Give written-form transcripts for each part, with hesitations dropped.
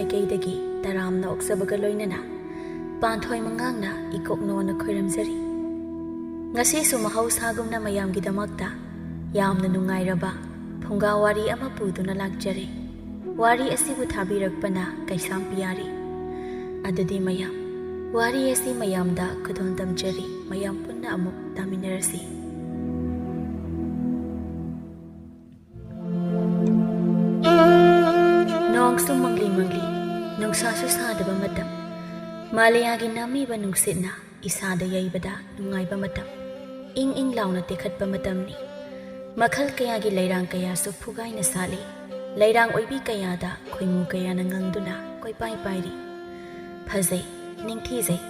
ꯃꯥꯏꯀꯩꯗꯒꯤ ꯇꯔꯥꯝꯅ ꯑꯣꯛꯆꯕꯒ ꯂꯣꯏꯅꯅ ꯄꯥꯟꯊꯣꯏ ꯃꯉꯥꯡꯅ ꯏꯀꯣꯛꯅꯣꯅ ꯈꯣꯏꯔꯝꯖꯔꯤ꯫ ꯉꯁꯤꯁꯨ ꯃꯍꯧꯁꯥꯒꯨꯝꯅ ꯃꯌꯥꯝꯒꯤꯗꯃꯛꯇ ꯌꯥꯝꯅ ꯅꯨꯡꯉꯥꯏꯔꯕ ꯐꯨꯡꯒꯥ ꯋꯥꯔꯤ ꯑꯃ ꯄꯨꯗꯨꯅ ꯂꯥꯛꯆꯔꯦ꯫ ꯋꯥꯔꯤ ꯑꯁꯤꯕꯨ ꯊꯥꯕꯤꯔꯛꯄꯅ ꯀꯩꯁꯥꯝ ꯄꯤꯌꯥꯔꯤ꯫ ꯑꯗꯨꯗꯤ ꯃꯌꯥꯝ ꯋꯥꯔꯤ ꯑꯁꯤ ꯃꯌꯥꯝꯗ ꯈꯨꯗꯣꯜ ꯇꯝꯖꯔꯤ꯫ ꯃꯌꯥꯝ ꯄꯨꯟꯅ ꯑꯃꯨꯛ ꯇꯥꯃꯤꯟꯅꯔꯁꯤ꯫ ꯅꯣꯡꯁꯨ ꯃꯪꯂꯤ ꯃꯪꯂꯤ, ꯅꯨꯡꯁꯥꯁꯨ ꯁꯥꯗꯕ ꯃꯇꯝ, ꯃꯥꯂꯦꯌꯥꯒꯤ ꯅꯥꯝꯃꯤꯕ ꯅꯨꯡꯁꯤꯠꯅ ꯏꯁꯥꯗ ꯌꯩꯕꯗ ꯅꯨꯡꯉꯥꯏꯕ ꯃꯇꯝ, ꯏꯪ ꯏꯪ ꯂꯥꯎꯅ ꯇꯦꯛꯈꯠꯄ ꯃꯇꯝꯅꯤ꯫ ꯃꯈꯜ ꯀꯌꯥꯒꯤ ꯂꯩꯔꯥꯡ ꯀꯌꯥꯁꯨ ꯐꯨꯒꯥꯏꯅ ꯁꯥꯠꯂꯤ꯫ ꯂꯩꯔꯥꯡ ꯑꯣꯏꯕꯤ ꯀꯌꯥꯗ ꯈꯣꯏꯃꯨ ꯀꯌꯥꯅ ꯉꯪꯗꯨꯅ ꯀꯣꯏꯄꯥꯏ ꯄꯥꯏꯔꯤ꯫ ꯐꯖꯩ, ꯅꯤꯡꯊꯤꯖꯩ꯫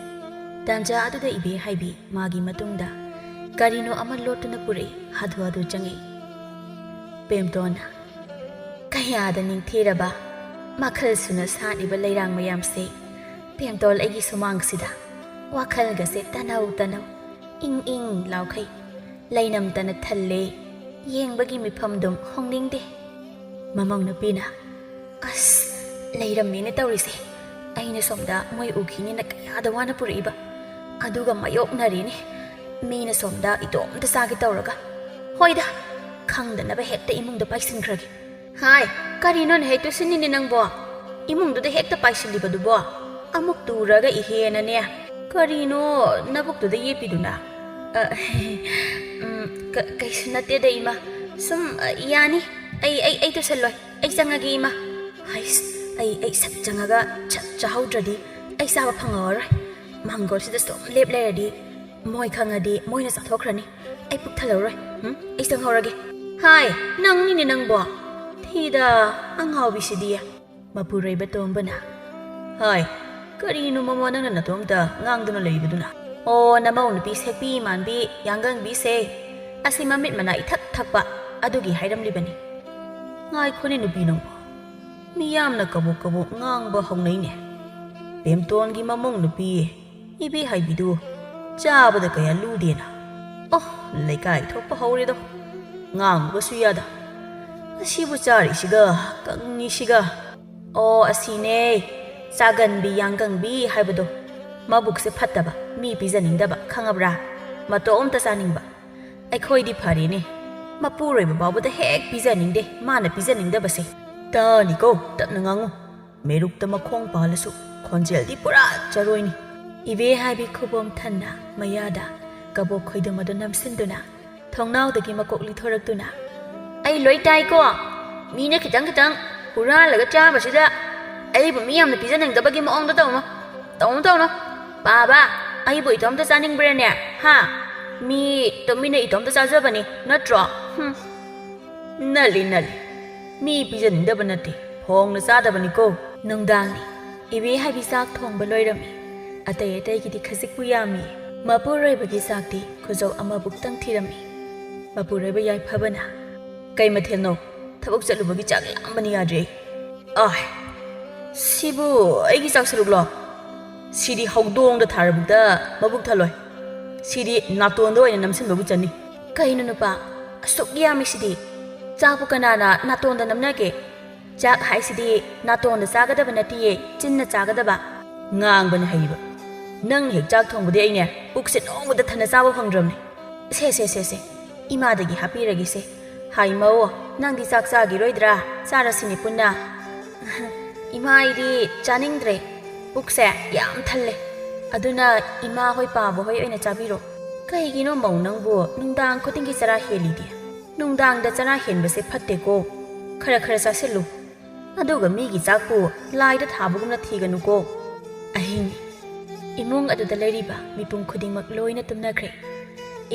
ꯇꯥꯟꯖꯥ ꯑꯗꯨꯗ ꯏꯕꯦ ꯍꯥꯏꯕꯤ ꯃꯥꯒꯤ ꯃꯇꯨꯡꯗ ꯀꯔꯤꯅꯣ ꯑꯃ ꯂꯣꯠꯇꯨꯅ ꯄꯨꯔꯛꯏ꯫ ꯍꯥꯊꯨ ꯍꯥꯊꯨ ꯆꯪꯉꯛꯏ꯫ ꯄꯦꯝꯇꯣꯟꯅ ꯀꯌꯥꯗ ꯅꯤꯡꯊꯤꯔꯕ ꯃꯈꯜ ꯁꯨꯅ ꯁꯥꯠꯂꯤꯕ ꯂꯩꯔꯥꯡ ꯃꯌꯥꯝꯁꯦ ꯄꯦꯝꯇꯣꯜ ꯑꯩꯒꯤ ꯁꯨꯃꯥꯡꯁꯤꯗ ꯋꯥꯈꯜꯒꯁꯦ ꯇꯅꯧ ꯇꯅꯧ ꯏꯪ ꯏꯪ ꯂꯥꯎꯈꯩ ꯂꯩꯅꯝꯇꯅ ꯊꯜꯂꯦ꯫ ꯌꯦꯡꯕꯒꯤ ꯃꯤꯐꯝꯗꯨꯝ ꯍꯣꯡꯅꯤꯡꯗꯦ꯫ ꯃꯃꯧ ꯅꯨꯄꯤꯅ ꯑꯁ ꯂꯩꯔꯝꯃꯦꯅꯦ ꯇꯧꯔꯤꯁꯦ꯫ ꯑꯩꯅ ꯁꯣꯝꯗ ꯃꯣꯏ ꯎꯈꯤꯅꯦꯅ ꯀꯌꯥꯗ ꯋꯥꯅ ꯄꯨꯔꯛꯏꯕ, ꯑꯗꯨꯒ ꯃꯥꯌꯣꯛꯅꯔꯦꯅꯦ ꯃꯤꯅ ꯁꯣꯝꯗ ꯏꯇꯣꯝꯇ ꯆꯥꯒꯦ ꯇꯧꯔꯒ꯫ ꯍꯣꯏꯗ ꯈꯪꯗꯅꯕ ꯍꯦꯛꯇ ꯏꯃꯨꯡꯗ ꯄꯥꯏꯁꯤꯟꯈ꯭ꯔꯒꯦ꯫ ꯍꯥꯏ ꯀꯔꯤꯅꯣꯅꯦ ꯍꯦꯛ ꯇꯨꯁꯤꯟꯅꯤꯅꯦ ꯅꯪꯕꯣ? ꯏꯃꯨꯡꯗꯨꯗ ꯍꯦꯛꯇ ꯄꯥꯏꯁꯤꯜꯂꯤꯕꯗꯨꯕꯣ? ꯑꯃꯨꯛ ꯇꯨꯔꯒ ꯏꯍꯦꯅꯅꯦ ꯀꯔꯤꯅꯣ ꯅꯕꯨꯛꯇꯨꯗ ꯌꯦꯞꯄꯤꯗꯨꯅ? ꯀꯩꯁꯨ ꯅꯠꯇꯦꯗ ꯏꯃꯥ, ꯁꯨꯝ ꯌꯥꯅꯤ, ꯑꯩ ꯇꯨꯁꯜꯂꯣꯏ, ꯑꯩ ꯆꯪꯉꯒꯦ ꯏꯃꯥ꯫ ꯍꯩꯁ ꯑꯩ ꯁꯠ ꯆꯪꯉꯒ ꯁꯠ ꯆꯥꯍꯧꯗ꯭ꯔꯗꯤ ꯑꯩ ꯆꯥꯕ ꯐꯪꯉꯔꯣꯏ꯫ ꯃꯥꯡꯒꯣꯜꯁꯤꯗ ꯁꯨꯝ ꯂꯦꯞ ꯂꯩꯔꯗꯤ ꯃꯣꯏ ꯈꯪꯉꯗꯤ ꯃꯣꯏꯅ ꯆꯥꯊꯣꯛꯈ꯭ꯔꯅꯤ꯫ ꯑꯩ ꯄꯨꯛ ꯊꯜꯍꯧꯔꯣꯏ꯫ ꯑꯩ ꯆꯪꯍꯧꯔꯒꯦ꯫ ꯍꯥꯏ ꯅꯪꯅꯤꯅꯦ ꯅꯪꯕꯣ? ꯊꯤꯗ ꯑꯉꯥꯎꯕꯤꯁꯤꯗꯤ꯫ ꯃꯄꯨꯔꯣꯏꯕ ꯇꯣꯝꯕꯅ ꯍꯥꯏ ꯀꯔꯤꯅꯣ ꯃꯃꯥ ꯅꯪꯅ ꯅꯇꯣꯝꯇ ꯉꯥꯡꯗꯨꯅ ꯂꯩꯕꯗꯨꯅ? ꯑꯣ ꯅꯃꯧ ꯅꯨꯄꯤ ꯁꯦꯛꯄꯤ ꯃꯥꯟꯕꯤ ꯌꯥꯡꯒꯪꯕꯤꯁꯦ ꯑꯁꯤ ꯃꯃꯤꯠ ꯃꯅꯥ ꯏꯊꯛ ꯊꯛꯄ ꯑꯗꯨꯒꯤ ꯍꯥꯏꯔꯝꯂꯤꯕꯅꯤ꯫ ꯉꯥꯏꯈꯣꯅꯦ ꯅꯨꯄꯤ ꯅꯪꯕꯣ, ꯃꯤ ꯌꯥꯝꯅ ꯀꯕꯣꯛ ꯀꯕꯣꯛ ꯉꯥꯡꯕ ꯍꯧꯅꯩꯅꯦ꯫ ꯄꯦꯝꯇꯣꯟꯒꯤ ꯃꯃꯧ ꯅꯨꯄꯤ ꯏꯕꯦ ꯍꯥꯏꯕꯤꯗꯨ ꯆꯥꯕꯗ ꯀꯌꯥ ꯂꯨꯗꯦꯅ꯫ ꯑꯣ ꯂꯩꯀꯥꯏ ꯊꯣꯛꯄ ꯍꯧꯔꯦꯗꯣ, ꯉꯥꯡꯕꯁꯨ ꯌꯥꯗ꯫ ꯑꯁꯤꯕꯨ ꯆꯥꯔꯤꯁꯤꯒ ꯀꯪꯉꯤꯁꯤꯒ꯫ ꯑꯣ ꯑꯁꯤꯅꯦ ꯆꯥꯒꯟꯕꯤ ꯌꯥꯡꯒꯪꯕꯤ ꯍꯥꯏꯕꯗꯣ꯫ ꯃꯕꯨꯛꯁꯦ ꯐꯠꯇꯕ, ꯃꯤ ꯄꯤꯖꯅꯤꯡꯗꯕ, ꯈꯪꯉꯕ꯭ꯔꯥ? ꯃꯇꯣꯝꯇ ꯆꯥꯅꯤꯡꯕ꯫ ꯑꯩꯈꯣꯏꯗꯤ ꯐꯔꯦꯅꯦ, ꯃꯄꯨꯔꯣꯏꯕ ꯐꯥꯎꯕꯗ ꯍꯦꯛ ꯄꯤꯖꯅꯤꯡꯗꯦ ꯃꯥꯅ ꯄꯤꯖꯅꯤꯡꯗꯕꯁꯦ꯫ ꯇꯥꯅꯤꯀꯣ ꯇꯞꯅ ꯉꯥꯡꯉꯨ, ꯃꯦꯔꯨꯛꯇ ꯃꯈꯣꯡ ꯄꯥꯜꯂꯁꯨ ꯈꯣꯟꯖꯦꯜꯗꯤ ꯄꯨꯔꯥ ꯆꯔꯣꯏꯅꯤ꯫ ꯏꯕꯦ ꯍꯥꯏꯕꯤ ꯈꯨꯕꯣꯝ ꯊꯟꯅ ꯃꯌꯥꯗ ꯀꯕꯣꯛ ꯈꯣꯏꯗꯨꯝ ꯑꯗꯨ ꯅꯝꯁꯤꯟꯗꯨꯅ ꯊꯣꯡꯅꯥꯎꯗꯒꯤ ꯃꯀꯣꯛ ꯂꯤꯊꯣꯔꯛꯇꯨꯅ ꯑꯩ ꯂꯣꯏ ꯇꯥꯏꯀꯣ, ꯃꯤꯅ ꯈꯤꯇꯪ ꯈꯤꯇꯪ ꯍꯨꯔꯥꯜꯂꯒ ꯆꯥꯕꯁꯤꯗ ꯑꯩꯕꯨ ꯃꯤ ꯌꯥꯝꯅ ꯄꯤꯖꯅꯤꯡꯗꯕꯒꯤ ꯃꯑꯣꯡꯗ ꯇꯧꯅꯣ꯫ ꯄꯥꯕ ꯑꯩꯕꯨ ꯏꯇꯣꯝꯇ ꯆꯥꯅꯤꯡꯕ꯭ꯔꯅꯦ? ꯍꯥ ꯃꯤ ꯇꯨꯃꯤꯟꯅ ꯏꯇꯣꯝꯇ ꯆꯥꯖꯕꯅꯤ ꯅꯠꯇ꯭ꯔꯣ? ꯅꯜꯂꯤ ꯃꯤ ꯄꯤꯖꯅꯤꯡꯗꯕ ꯅꯠꯇꯦ, ꯐꯣꯡꯅ ꯆꯥꯗꯕꯅꯤꯀꯣ꯫ ꯅꯨꯡꯗꯥꯡꯅꯤ꯫ ꯏꯕꯦ ꯍꯥꯏꯕꯤ ꯆꯥꯛ ꯊꯣꯡꯕ ꯂꯣꯏꯔꯝꯃꯤ꯫ ꯑꯇꯩ ꯑꯇꯩꯒꯤꯗꯤ ꯈꯖꯤꯛꯄꯨ ꯌꯥꯝꯃꯤ꯫ ꯃꯄꯨꯔꯣꯏꯕꯒꯤ ꯆꯥꯛꯇꯤ ꯈꯨꯖꯧ ꯑꯃꯕꯨꯛꯇꯪ ꯊꯤꯔꯝꯃꯤ꯫ ꯃꯄꯨꯔꯣꯏꯕ ꯌꯥꯏꯐꯕꯅ ꯀꯩ ꯃꯊꯦꯜꯅꯣ? ꯊꯕꯛ ꯆꯠꯂꯨꯕꯒꯤ ꯆꯥꯛ ꯂꯥꯝꯕꯅ ꯌꯥꯗ꯭ꯔꯦ꯫ ꯁꯤꯕꯨ ꯑꯩꯒꯤ ꯆꯥꯛ ꯁꯔꯨꯛꯂꯣ? ꯁꯤꯗꯤ ꯍꯧꯗꯣꯡꯗ ꯊꯥꯔꯕꯨꯛꯇ ꯃꯕꯨꯛ ꯊꯜꯂꯣꯏ, ꯁꯤꯗꯤ ꯅꯥꯇꯣꯟꯗ ꯑꯣꯏꯅ ꯅꯝꯁꯤꯟꯕꯕꯨ ꯆꯟꯅꯤ꯫ ꯀꯩꯅꯣ ꯅꯨꯄꯥ ꯑꯁꯨꯛ ꯌꯥꯝꯃꯤꯁꯤꯗꯤ? ꯆꯥꯛꯄꯨ ꯀꯅꯥꯅ ꯅꯥꯇꯣꯟꯗ ꯅꯝꯅꯒꯦ? ꯆꯥꯛ ꯍꯥꯏꯁꯤꯗꯤ ꯅꯥꯇꯣꯟꯗ ꯆꯥꯒꯗꯕ ꯅꯠꯇꯤꯌꯦ, ꯆꯤꯟꯅ ꯆꯥꯒꯗꯕ꯫ ꯉꯥꯡꯕꯅ ꯍꯩꯕ, ꯅꯪ ꯍꯦꯛ ꯆꯥꯛ ꯊꯣꯡꯕꯗꯤ ꯑꯩꯅꯦ ꯄꯨꯛꯁꯦ ꯅꯣꯡꯃꯗ ꯊꯟꯅ ꯆꯥꯕ ꯐꯪꯗ꯭ꯔꯕꯅꯤ꯫ ꯁꯦ ꯏꯃꯥꯗꯒꯤ ꯍꯥꯞꯄꯤꯔꯒꯦꯁꯦ꯫ ꯍꯥꯏ ꯃꯧ ꯅꯪꯗꯤ ꯆꯥꯛ ꯆꯥꯈꯤꯔꯣꯏꯗ꯭ꯔꯥ? ꯆꯥꯔꯁꯤꯅꯤ ꯄꯨꯟꯅ꯫ ꯏꯃꯥ ꯑꯩꯗꯤ ꯆꯥꯅꯤꯡꯗ꯭ꯔꯦ, ꯄꯨꯛꯁꯦ ꯌꯥꯝ ꯊꯜꯂꯦ, ꯑꯗꯨꯅ ꯏꯃꯥ ꯍꯣꯏ ꯄꯥꯕ ꯍꯣꯏ ꯑꯣꯏꯅ ꯆꯥꯕꯤꯔꯣ꯫ ꯀꯩꯒꯤꯅꯣ ꯃꯧ ꯅꯪꯕꯨ ꯅꯨꯡꯗꯥꯡ ꯈꯨꯗꯤꯡꯒꯤ ꯆꯔꯥ ꯍꯦꯜꯂꯤꯗꯤ? ꯅꯨꯡꯗꯥꯡꯗ ꯆꯔꯥ ꯍꯦꯟꯕꯁꯦ ꯐꯠꯇꯦꯀꯣ, ꯈꯔ ꯆꯥꯁꯤꯜꯂꯨ, ꯑꯗꯨꯒ ꯃꯤꯒꯤ ꯆꯥꯛꯄꯨ ꯂꯥꯏꯗ ꯊꯥꯕꯒꯨꯝꯅ ꯊꯤꯒꯅꯨꯀꯣ꯫ ꯑꯍꯤꯡ ꯏꯃꯨꯡ ꯑꯗꯨꯗ ꯂꯩꯔꯤꯕ ꯃꯤꯄꯨꯝ ꯈꯨꯗꯤꯡꯃꯛ ꯂꯣꯏꯅ ꯇꯨꯝꯅꯈ꯭ꯔꯦ꯫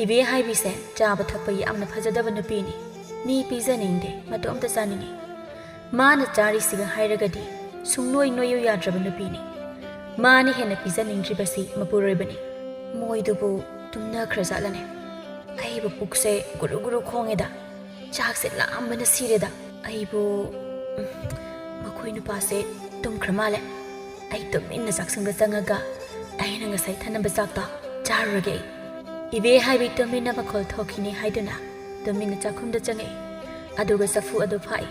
ꯏꯕꯦ ꯍꯥꯏꯕꯤꯁꯦ ꯆꯥꯕ ꯊꯛꯄ ꯌꯥꯝꯅ ꯐꯖꯗꯕ ꯅꯨꯄꯤꯅꯤ꯫ ꯃꯤ ꯄꯤꯖꯅꯤꯡꯗꯦ, ꯃꯇꯣꯝꯇ ꯆꯥꯅꯤꯡꯉꯤ꯫ ꯃꯥꯅ ꯆꯥꯔꯤꯁꯤꯒ ꯍꯥꯏꯔꯒꯗꯤ ꯁꯨꯡꯅꯣꯏ ꯅꯣꯏꯌꯨ ꯌꯥꯗ꯭ꯔꯕ ꯅꯨꯄꯤꯅꯤ꯫ ꯃꯥꯅ ꯍꯦꯟꯅ ꯄꯤꯖꯅꯤꯡꯗ꯭ꯔꯤꯕꯁꯤ ꯃꯄꯨꯔꯣꯏꯕꯅꯤ꯫ ꯃꯣꯏꯗꯨꯕꯨ ꯇꯨꯝꯅꯈ꯭ꯔꯖꯥꯠꯂꯅꯦ? ꯑꯩꯕꯨ ꯄꯨꯛꯁꯦ ꯒꯨꯔꯨ ꯒꯨꯔꯨ ꯈꯣꯡꯉꯦꯗ, ꯆꯥꯛꯁꯦ ꯂꯥꯝꯕꯅ ꯁꯤꯔꯦꯗ꯫ ꯑꯩꯕꯨ ꯃꯈꯣꯏ ꯅꯨꯄꯥꯁꯦ ꯇꯨꯝꯈ꯭ꯔ ꯃꯥꯜꯂꯦ꯫ ꯑꯩ ꯇꯨꯃꯤꯟꯅ ꯆꯥꯛꯁꯪꯗ ꯆꯪꯉꯒ ꯑꯩꯅ ꯉꯁꯥꯏ ꯊꯅꯝꯕ ꯆꯥꯛꯇꯣ ꯆꯥꯔꯨꯔꯒꯦ ꯑꯩ꯫ ꯏꯕꯦ ꯍꯥꯏꯕꯤ ꯇꯨꯃꯤꯟꯅ ꯃꯈꯣꯜ ꯊꯣꯛꯈꯤꯅꯤ ꯍꯥꯏꯗꯨꯅ ꯇꯨꯃꯤꯟꯅ ꯆꯥꯛꯈꯨꯝꯗ ꯆꯪꯉꯛꯏ꯫ ꯑꯗꯨꯒ ꯆꯐꯨ ꯑꯗꯨ ꯐꯥꯛꯏ꯫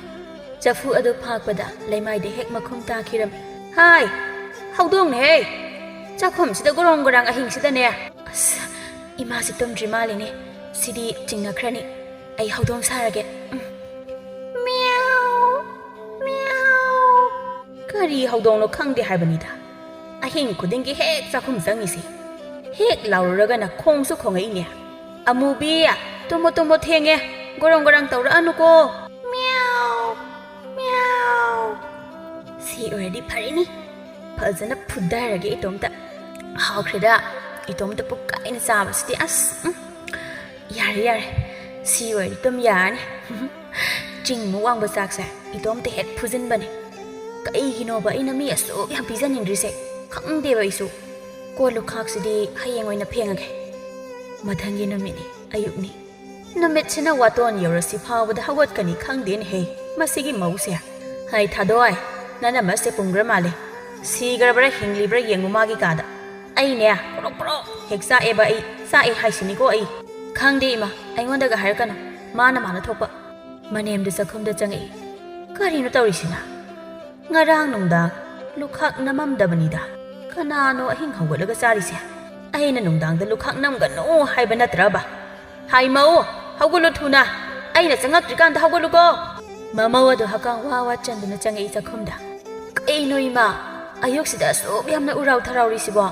ꯆꯐꯨ ꯑꯗꯨ ꯐꯥꯛꯄꯗ ꯂꯩꯃꯥꯏꯗ ꯍꯦꯛ ꯃꯈꯨꯝ ꯇꯥꯈꯤꯔꯝꯃꯤ꯫ Hai, ꯍꯧꯗꯣꯡꯅꯦ ꯍꯦ ꯆꯥꯛꯈꯨꯝꯁꯤꯗ ꯒꯣꯔꯣꯡ ꯒꯣꯔꯥꯡ ꯑꯍꯤꯡꯁꯤꯗꯅꯦ ꯑꯁ ꯏꯃꯥꯁꯤ ꯇꯨꯝꯗ꯭ꯔꯤ ꯃꯥꯜꯂꯤꯅꯦ ꯁꯤꯗꯤ ꯆꯤꯡꯅꯈ꯭ꯔꯅꯤ ꯑꯩ ꯍꯧꯗꯣꯡ ꯁꯥꯔꯒꯦ ꯃꯤꯌꯥꯎ ꯃꯤꯌꯥꯎ ꯀꯔꯤ ꯍꯧꯗꯣꯡꯅꯣ ꯈꯪꯗꯦ ꯍꯥꯏꯕꯅꯤꯗ ꯑꯍꯤꯡ ꯈꯨꯗꯤꯡꯒꯤ ꯍꯦꯛ ꯆꯥꯛꯈꯨꯝ ꯆꯪꯉꯤꯁꯤ ꯍꯦꯛ ꯂꯥꯎꯔꯨꯔꯒꯅ ꯈꯣꯡꯁꯨ ꯈꯣꯡꯉꯛꯏꯅꯦ ꯑꯃꯨꯕꯤ ꯇꯨꯝꯃꯣ ꯇꯨꯝꯃꯣ ꯊꯦꯡꯉꯦ ꯒꯣꯔꯣꯡ ꯒꯣꯔꯥꯡ ꯇꯧꯔꯛꯑꯅꯨꯀꯣ ꯃꯤꯌꯥꯎ ꯃꯤꯌꯥꯎ ꯁꯤ ꯑꯣꯏꯔꯗꯤ ꯐꯔꯦꯅꯤ ꯐꯖꯅ ꯐꯨꯗꯔꯒꯦ ꯏꯇꯣꯝꯇ ꯍꯥꯎꯈ꯭ꯔꯦꯗ ꯏꯇꯣꯝꯇ ꯄꯨꯛ ꯀꯥꯏꯅ ꯆꯥꯕꯁꯤꯗꯤ ꯑꯁ ꯌꯥꯔꯦ ꯌꯥꯔꯦ ꯁꯤ ꯑꯣꯏꯔꯗꯤ ꯇꯨꯝ ꯌꯥꯔꯅꯤ ꯆꯤꯡꯃꯨꯛ ꯋꯥꯡꯕ ꯆꯥꯛꯁꯦ ꯏꯇꯣꯝꯇ ꯍꯦꯛ ꯐꯨꯖꯤꯟꯕꯅꯦ ꯀꯩꯒꯤꯅꯣꯕ ꯑꯩꯅ ꯃꯤ ꯑꯁꯨꯛ ꯌꯥꯝ ꯄꯤꯖꯅꯤꯡꯗ꯭ꯔꯤꯁꯦ ꯈꯪꯗꯦꯕ ꯑꯩꯁꯨ ꯀꯣꯜ ꯂꯨꯈꯥꯛꯁꯤꯗꯤ ꯍꯌꯦꯡ ꯑꯣꯏꯅ ꯐꯦꯡꯉꯒꯦ ꯃꯊꯪꯒꯤ ꯅꯨꯃꯤꯠꯅꯤ ꯑꯌꯨꯛꯅꯤ ꯅꯨꯃꯤꯠꯁꯤꯅ ꯋꯥꯇꯣꯟ ꯌꯧꯔꯁꯤ ꯐꯥꯎꯕꯗ ꯍꯧꯒꯠꯀꯅꯤ ꯈꯪꯗꯦꯅꯦꯍꯦ ꯃꯁꯤꯒꯤ ꯃꯧꯁꯦ ꯍꯥꯏ ꯊꯥꯗꯣꯏ ꯅꯅꯝꯃꯁꯦ ꯄꯨꯡꯈ꯭ꯔ ꯃꯥꯜꯂꯦ ꯁꯤꯈ꯭ꯔꯕ꯭ꯔꯥ ꯍꯤꯡꯂꯤꯕ꯭ꯔꯥ ꯌꯦꯡꯉꯨ ꯃꯥꯒꯤ ꯀꯥꯗ ꯑꯩꯅꯦ ꯄꯣꯔꯣꯛ ꯄꯣꯔꯣꯛ ꯍꯦꯛ ꯆꯥꯛꯑꯦꯕ ꯑꯩ ꯆꯥꯛꯑꯦ ꯍꯥꯏꯁꯤꯅꯤꯀꯣ ꯑꯩ ꯈꯪꯗꯦ ꯏꯃꯥ ꯑꯩꯉꯣꯟꯗꯒ ꯍꯥꯏꯔꯛꯀꯅꯨ ꯃꯥꯅ ꯊꯣꯛꯄ ꯃꯅꯦꯝꯗ ꯆꯥꯛꯈꯨꯝꯗ ꯆꯪꯉꯛꯏ ꯀꯔꯤꯅꯣ ꯇꯧꯔꯤꯁꯤꯅ ꯉꯔꯥꯡ ꯅꯨꯡꯗꯥꯡ ꯂꯨꯈꯥꯛ ꯅꯝꯃꯝꯗꯕꯅꯤꯗ ꯀꯅꯥꯅꯣ ꯑꯍꯤꯡ ꯍꯧꯒꯠꯂꯒ ꯆꯥꯔꯤꯁꯦ ꯑꯩꯅ ꯅꯨꯡꯗꯥꯡꯗ ꯂꯨꯈꯥꯛ ꯅꯝꯒꯅꯨ ꯍꯥꯏꯕ ꯅꯠꯇ꯭ꯔꯕ ꯍꯥꯏ ꯃꯧ ꯍꯧꯒꯠꯂꯨ ꯊꯨꯅ ꯑꯩꯅ ꯆꯪꯉꯛꯇ꯭ꯔꯤꯀꯥꯟꯗ ꯍꯧꯒꯠꯂꯨꯀꯣ ꯃꯃꯧ ꯑꯗꯨ ꯍꯀꯥꯝ ꯋꯥ ꯋꯥ ꯆꯟꯗꯨꯅ ꯆꯪꯉꯛꯏ ꯆꯥꯛꯈꯨꯝꯗ ꯀꯩꯅꯣ ꯏꯃꯥ ꯑꯌꯨꯛꯁꯤꯗ ꯑꯁꯨꯛ ꯌꯥꯝꯅ ꯎꯔꯥꯎ ꯊꯔꯥꯎꯔꯤꯁꯤꯕꯣ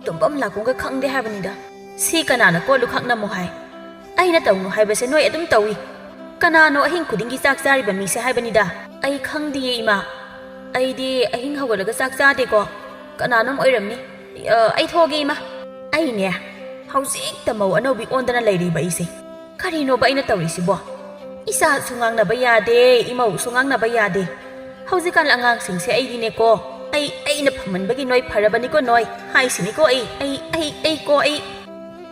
ꯇꯨꯝꯐꯝ ꯂꯥꯛꯐꯝꯒ ꯈꯪꯗꯦ ꯍꯥꯏꯕꯅꯤꯗ ꯁꯤ ꯀꯅꯥꯅ ꯀꯣꯜ ꯂꯨꯈꯥꯛ ꯅꯝꯃꯨ ꯍꯥꯏ ꯑꯩꯅ ꯇꯧꯅꯨ ꯍꯥꯏꯕꯁꯦ ꯅꯣꯏ ꯑꯗꯨꯝ ꯇꯧꯏ ꯀꯅꯥꯅꯣ ꯑꯍꯤꯡ ꯈꯨꯗꯤꯡꯒꯤ ꯆꯥꯛ ꯆꯥꯔꯤꯕ ꯃꯤꯁꯦ ꯍꯥꯏꯕꯅꯤꯗ ꯑꯩ ꯈꯪꯗꯤꯌꯦ ꯏꯃꯥ ꯑꯩꯗꯤ ꯑꯍꯤꯡ ꯍꯧꯒꯠꯂꯒ ꯆꯥꯛ ꯆꯥꯗꯦꯀꯣ ꯀꯅꯥꯅꯣꯝ ꯑꯣꯏꯔꯝꯅꯤ ꯑꯩ ꯊꯣꯛꯑꯒꯦ ꯏꯃꯥ ꯑꯩꯅꯦ ꯍꯧꯖꯤꯛꯇ ꯃꯧ ꯑꯅꯧꯕꯤ ꯑꯣꯟꯗꯅ ꯂꯩꯔꯤꯕ ꯑꯩꯁꯦ ꯀꯔꯤꯅꯣꯕ ꯑꯩꯅ ꯇꯧꯔꯤꯁꯤꯕꯣ ꯏꯆꯥꯁꯨ ꯉꯥꯡꯅꯕ ꯌꯥꯗꯦ ꯏꯃꯧꯁꯨ ꯉꯥꯡꯅꯕ ꯌꯥꯗꯦ ꯍꯧꯖꯤꯛꯀꯥꯟ ꯑꯉꯥꯡꯁꯤꯡꯁꯦ ꯑꯩꯗꯤꯅꯦꯀꯣ ꯑꯩꯅ ꯐꯝꯃꯟꯕꯒꯤ ꯅꯣꯏ ꯐꯔꯕꯅꯤꯀꯣ ꯅꯣꯏ ꯍꯥꯏꯁꯤꯅꯤꯀꯣ ꯑꯩ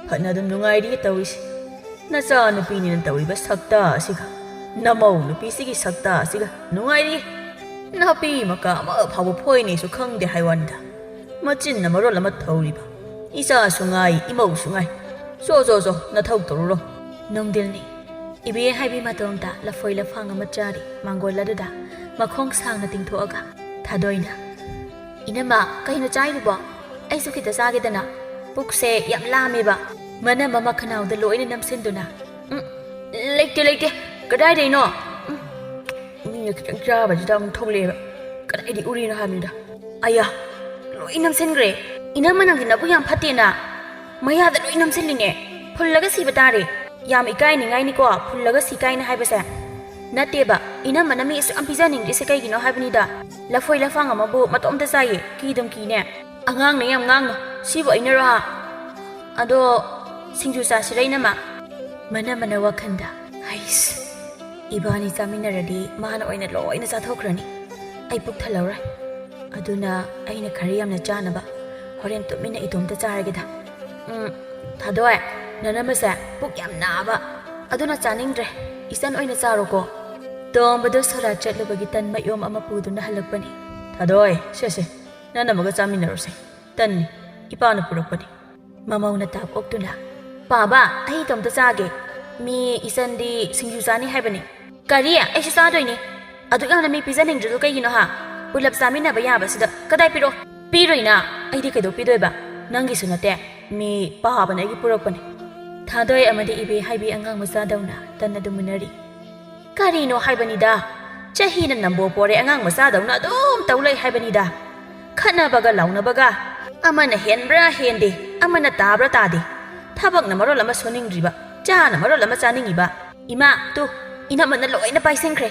ꯐꯅ ꯑꯗꯨꯝ ꯅꯨꯡꯉꯥꯏꯔꯤꯌꯦ ꯇꯧꯔꯤꯁꯤ ꯅꯆꯥ ꯅꯨꯄꯤꯅꯤꯅ ꯇꯧꯔꯤꯕ ꯁꯛꯇ ꯑꯁꯤꯒ ꯅꯃꯧ ꯅꯨꯄꯤꯁꯤꯒꯤ ꯁꯛꯇ ꯑꯁꯤꯒ ꯅꯨꯡꯉꯥꯏꯔꯤꯌꯦ ꯅꯥꯄꯤ ꯃꯀꯥ ꯑꯃ ꯐꯥꯎꯕ ꯐꯣꯏꯅꯦꯁꯨ ꯈꯪꯗꯦ ꯍꯥꯏꯋꯥꯅꯤꯗ ꯃꯆꯤꯟꯅ ꯃꯔꯣꯜ ꯑꯃ ꯊꯧꯔꯤꯕ ꯏꯆꯥꯁꯨ ꯉꯥꯏ ꯏꯃꯧꯁꯨ ꯉꯥꯏ ꯆꯣ ꯅꯊꯧ ꯇꯧꯔꯨꯔꯣ ꯅꯨꯡꯊꯤꯜꯅꯤ ꯏꯕꯦ ꯍꯥꯏꯕꯤ ꯃꯇꯣꯝꯇ ꯂꯐꯣꯏ ꯂꯐꯥꯡ ꯑꯃ ꯆꯥꯔꯤ ꯃꯥꯡꯒꯣꯜ ꯑꯗꯨꯗ ꯃꯈꯣꯡ ꯁꯥꯡꯅ ꯇꯤꯡꯊꯣꯛꯑꯒ ꯊꯥꯗꯣꯏꯅ ꯏꯅꯝꯃ ꯀꯩꯅꯣ ꯆꯥꯏꯗꯨꯕꯣ ꯑꯩꯁꯨ ꯈꯤꯇ ꯆꯥꯒꯦꯗꯅ ꯄꯨꯛꯁꯦ ꯌꯥꯝ ꯂꯥꯝꯃꯦꯕ ꯃꯅꯝ ꯑꯃ ꯈꯅꯥꯎꯗ ꯂꯣꯏꯅ ꯅꯝꯁꯤꯟꯗꯨꯅ ꯂꯩꯇꯦ ꯀꯗꯥꯏꯗꯩꯅꯣ ꯃꯤꯅ ꯈꯤꯇꯪ ꯆꯥꯕꯁꯤꯗ ꯑꯃꯨꯛ ꯊꯣꯛꯂꯛꯑꯦꯕ ꯀꯗꯥꯏꯗꯤ ꯎꯔꯤꯅꯣ ꯍꯥꯏꯕꯅꯤꯗ ꯑꯌꯥ ꯂꯣꯏ ꯅꯝꯁꯤꯟꯈ꯭ꯔꯦ ꯏꯅꯝꯃ ꯅꯪꯗꯤ ꯅꯕꯨꯛ ꯌꯥꯝ ꯐꯠꯇꯦꯅ ꯃꯌꯥꯗ ꯂꯣꯏ ꯅꯝꯁꯤꯜꯂꯤꯅꯦ ꯐꯨꯜꯂꯒ ꯁꯤꯕ ꯇꯥꯔꯦ ꯌꯥꯝ ꯏꯀꯥꯏꯅꯤꯡꯉꯥꯏꯅꯤꯀꯣ ꯐꯨꯜꯂꯒ ꯁꯤꯀꯥꯏꯅ ꯍꯥꯏꯕꯁꯦ ꯅꯠꯇꯦꯕ ꯏꯅꯝꯃꯅ ꯃꯤ ꯑꯁꯨꯛ ꯌꯥꯝ ꯄꯤꯖꯅꯤꯡꯗ꯭ꯔꯤꯁꯦ ꯀꯩꯒꯤꯅꯣ ꯍꯥꯏꯕꯅꯤꯗ ꯂꯐꯣꯏ ꯂꯐꯥꯡ ꯑꯃꯕꯨ ꯃꯇꯣꯝꯇ ꯆꯥꯏꯌꯦ ꯀꯤꯗꯨꯝ ꯀꯤꯅꯦ ꯑꯉꯥꯡꯅ ꯌꯥꯝ ꯉꯥꯡꯅꯨ ꯁꯤꯕꯨ ꯑꯩꯅꯔꯣ ꯑꯗꯣ ꯁꯤꯡꯖꯨ ꯆꯥꯁꯤꯔ ꯏꯅꯝꯃ ꯃꯅꯝꯃꯅ ꯋꯥꯈꯟꯗ ꯍꯩꯁ ꯏꯕꯥꯅꯤ ꯆꯥꯃꯤꯟꯅꯔꯗꯤ ꯃꯥꯅ ꯑꯣꯏꯅ ꯂꯣꯏꯅ ꯆꯥꯊꯣꯛꯈ꯭ꯔꯅꯤ ꯑꯩ ꯄꯨꯛ ꯊꯜꯍꯧꯔꯣꯏ ꯑꯗꯨꯅ ꯑꯩꯅ ꯈꯔ ꯌꯥꯝꯅ ꯆꯥꯅꯕ ꯍꯣꯔꯦꯟ ꯇꯨꯃꯤꯟꯅ ꯏꯇꯣꯝꯇ ꯆꯥꯔꯒꯦꯗ ꯊꯥꯗꯣꯏ ꯅꯅꯝꯃꯁꯦ ꯄꯨꯛ ꯌꯥꯝ ꯅꯥꯕ ꯑꯗꯨꯅ ꯆꯥꯅꯤꯡꯗ꯭ꯔꯦ ꯏꯆꯟ ꯑꯣꯏꯅ ꯆꯥꯔꯣꯀꯣ ꯇꯣꯝꯕꯗꯣ ꯁꯣꯔꯥ ꯆꯠꯂꯨꯕꯒꯤ ꯇꯟ ꯃꯌꯣꯝ ꯑꯃ ꯄꯨꯗꯨꯅ ꯍꯜꯂꯛꯄꯅꯤ ꯊꯥꯗꯣꯏ ꯁꯦ ꯅꯅꯝꯃꯒ ꯆꯥꯃꯤꯟꯅꯔꯨꯁꯦ ꯇꯟꯅꯤ ꯏꯄꯥꯅ ꯄꯨꯔꯛꯄꯅꯤ ꯃꯃꯧꯅ ꯇꯥꯞ ꯑꯣꯛꯇꯨꯅ ꯄꯥꯕ ꯑꯩ ꯏꯇꯣꯝꯇ ꯆꯥꯒꯦ ꯃꯤ ꯏꯆꯟꯗꯤ ꯁꯤꯡꯖꯨ ꯆꯥꯅꯤ ꯍꯥꯏꯕꯅꯤ ꯀꯔꯤ ꯑꯩꯁꯨ ꯆꯥꯗꯣꯏꯅꯤ ꯑꯗꯨꯛ ꯌꯥꯝꯅ ꯃꯤ ꯄꯤꯖꯅꯤꯡꯗ꯭ꯔꯤꯗꯣ ꯀꯩꯒꯤꯅꯣ ꯄꯨꯂꯞ ꯆꯥꯃꯤꯟꯅꯕ ꯌꯥꯕꯁꯤꯗ ꯀꯗꯥꯏ ꯄꯤꯔꯣꯏꯅ ꯑꯩꯗꯤ ꯀꯩꯗꯧ ꯄꯤꯗꯣꯏꯕ ꯅꯪꯒꯤꯁꯨ ꯅꯠꯇꯦ ꯃꯤ ꯄꯥꯕꯅ ꯑꯩꯒꯤ ꯄꯨꯔꯛꯄꯅꯤ ꯊꯥꯗꯣꯏ ꯑꯃꯗꯤ ꯏꯕꯦ ꯍꯥꯏꯕꯤ ꯑꯉꯥꯡ ꯃꯆꯥꯗꯧꯅ ꯇꯟ ꯑꯗꯨ ꯃꯨꯟꯅꯔꯤ ꯀꯔꯤꯅꯣ ꯍꯥꯏꯕꯅꯤꯗ ꯆꯍꯤꯅ ꯅꯝꯕꯣ ꯄꯣꯔꯦ ꯑꯉꯥꯡ ꯃꯆꯥꯗꯧꯅ ꯑꯗꯨꯝ ꯇꯧ ꯂꯩ ꯍꯥꯏꯕꯅꯤꯗ ꯈꯠꯅꯕꯒ ꯂꯥꯎꯅꯕꯒ ꯑꯃꯅ ꯍꯦꯟꯕ꯭ꯔꯥ ꯍꯦꯟꯗꯦ ꯑꯃꯅ ꯇꯥꯕ꯭ꯔꯥ ꯇꯥꯗꯦ ꯊꯕꯛꯅ ꯃꯔꯣꯜ ꯑꯃ ꯁꯨꯅꯤꯡꯗ꯭ꯔꯤꯕ ꯆꯥꯅ ꯃꯔꯣꯜ ꯑꯃ ꯆꯥꯅꯤꯡꯉꯤꯕ ꯏꯃꯥ ꯏꯅꯝꯃꯅ ꯂꯣꯏꯅ ꯄꯥꯏꯁꯤꯟꯈ꯭ꯔꯦ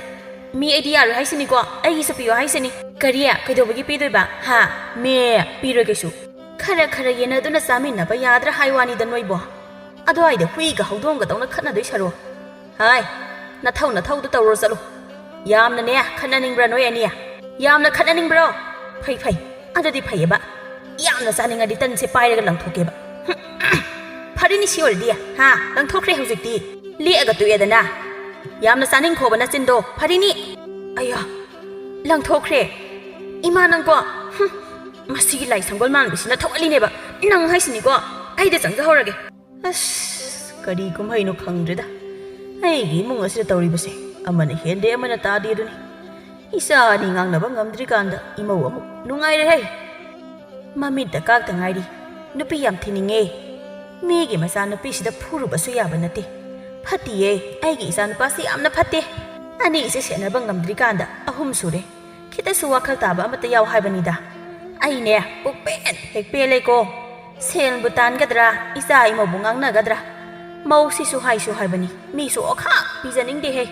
ꯃꯤ ꯑꯩꯗꯤ ꯌꯥꯔꯣꯏ ꯍꯥꯏꯁꯤꯅꯤꯀꯣ ꯑꯩꯒꯤꯁꯨ ꯄꯤꯌꯣ ꯍꯥꯏꯁꯤꯅꯤ ꯀꯔꯤ ꯀꯩꯗꯧꯕꯒꯤ ꯄꯤꯗꯣꯏꯕ ꯃꯦ ꯄꯤꯔꯣꯏ ꯀꯩꯁꯨ ꯈꯔ ꯌꯦꯟꯅꯗꯨꯅ ꯆꯥꯃꯤꯟꯅꯕ ꯌꯥꯗ꯭ꯔꯥ ꯍꯥꯏꯋꯥꯅꯤꯗ ꯅꯣꯏꯕꯣ ꯑꯗꯨꯋꯥꯏꯗ ꯍꯨꯏꯒ ꯍꯧꯗꯣꯡꯒꯗꯧꯅ ꯈꯠꯅꯗꯣꯏ ꯁꯔꯨ ꯍꯥꯏ ꯅꯊꯧꯗꯨ ꯇꯧꯔꯣ ꯆꯠꯂꯨ ꯌꯥꯝꯅꯅꯦ ꯈꯠꯅꯅꯤꯡꯕ꯭ꯔꯥ ꯅꯣꯏ ꯑꯅꯤ ꯌꯥꯝꯅ ꯈꯠꯅꯅꯤꯡꯕ꯭ꯔꯣ ꯐꯩ ꯑꯗꯨꯗꯤ ꯐꯩꯌꯦꯕ ꯌꯥꯝꯅ ꯆꯥꯅꯤꯡꯉꯗꯤ ꯇꯟꯁꯦ ꯄꯥꯏꯔꯒ ꯂꯪꯊꯣꯛꯀꯦꯕ ꯐꯔꯤꯅꯤ ꯁꯤ ꯑꯣꯏꯔꯗꯤ ꯂꯪꯊꯣꯛꯈ꯭ꯔꯦ ꯍꯧꯖꯤꯛꯇꯤ ꯂꯦꯛꯑꯒ ꯇꯣꯛꯑꯦꯗꯅ ꯌꯥꯝꯅ ꯆꯥꯅꯤꯡꯈꯣꯕ ꯅꯆꯤꯟꯗꯣ ꯐꯔꯤꯅꯤ ꯑꯌꯥ ꯂꯪꯊꯣꯛꯈ꯭ꯔꯦ ꯏꯃꯥ ꯅꯪꯀꯣ ꯃꯁꯤꯒꯤ ꯂꯥꯏ ꯁꯪꯒꯣꯜ ꯃꯥꯟꯕꯁꯤꯅ ꯊꯣꯛꯍꯜꯂꯤꯅꯦꯕ ꯅꯪ ꯍꯥꯏꯁꯤꯅꯤꯀꯣ ꯑꯩꯗ ꯆꯪꯖꯍꯧꯔꯒꯦ ꯑꯁ ꯀꯔꯤ ꯀꯨꯝꯍꯩꯅꯣ ꯈꯪꯗ꯭ꯔꯦꯗ ꯑꯩꯒꯤ ꯏꯃꯨꯡ ꯑꯁꯤꯗ ꯇꯧꯔꯤꯕꯁꯦ ꯑꯃꯅ ꯍꯦꯟꯗꯦ ꯑꯃꯅ ꯇꯥꯗꯦ ꯑꯗꯨꯅꯤ Isani ngangnaba ngamdrikanda imau amuk nungairehe. Mamidda kakta ngairi nupi yam thininge. Migi masa nupi sida phurubasu yaba nate. Phatiye aigi isa nupasi yamna phate. Ani ise senaba ngamdrikanda ahum sure. Khitasu wakhal taba amata yaw haibanida. Aine pukpen hekpele ko. Sel butan gadra isa imau bungangnagdra. Mau sisu haibani misu okha pijaningde he.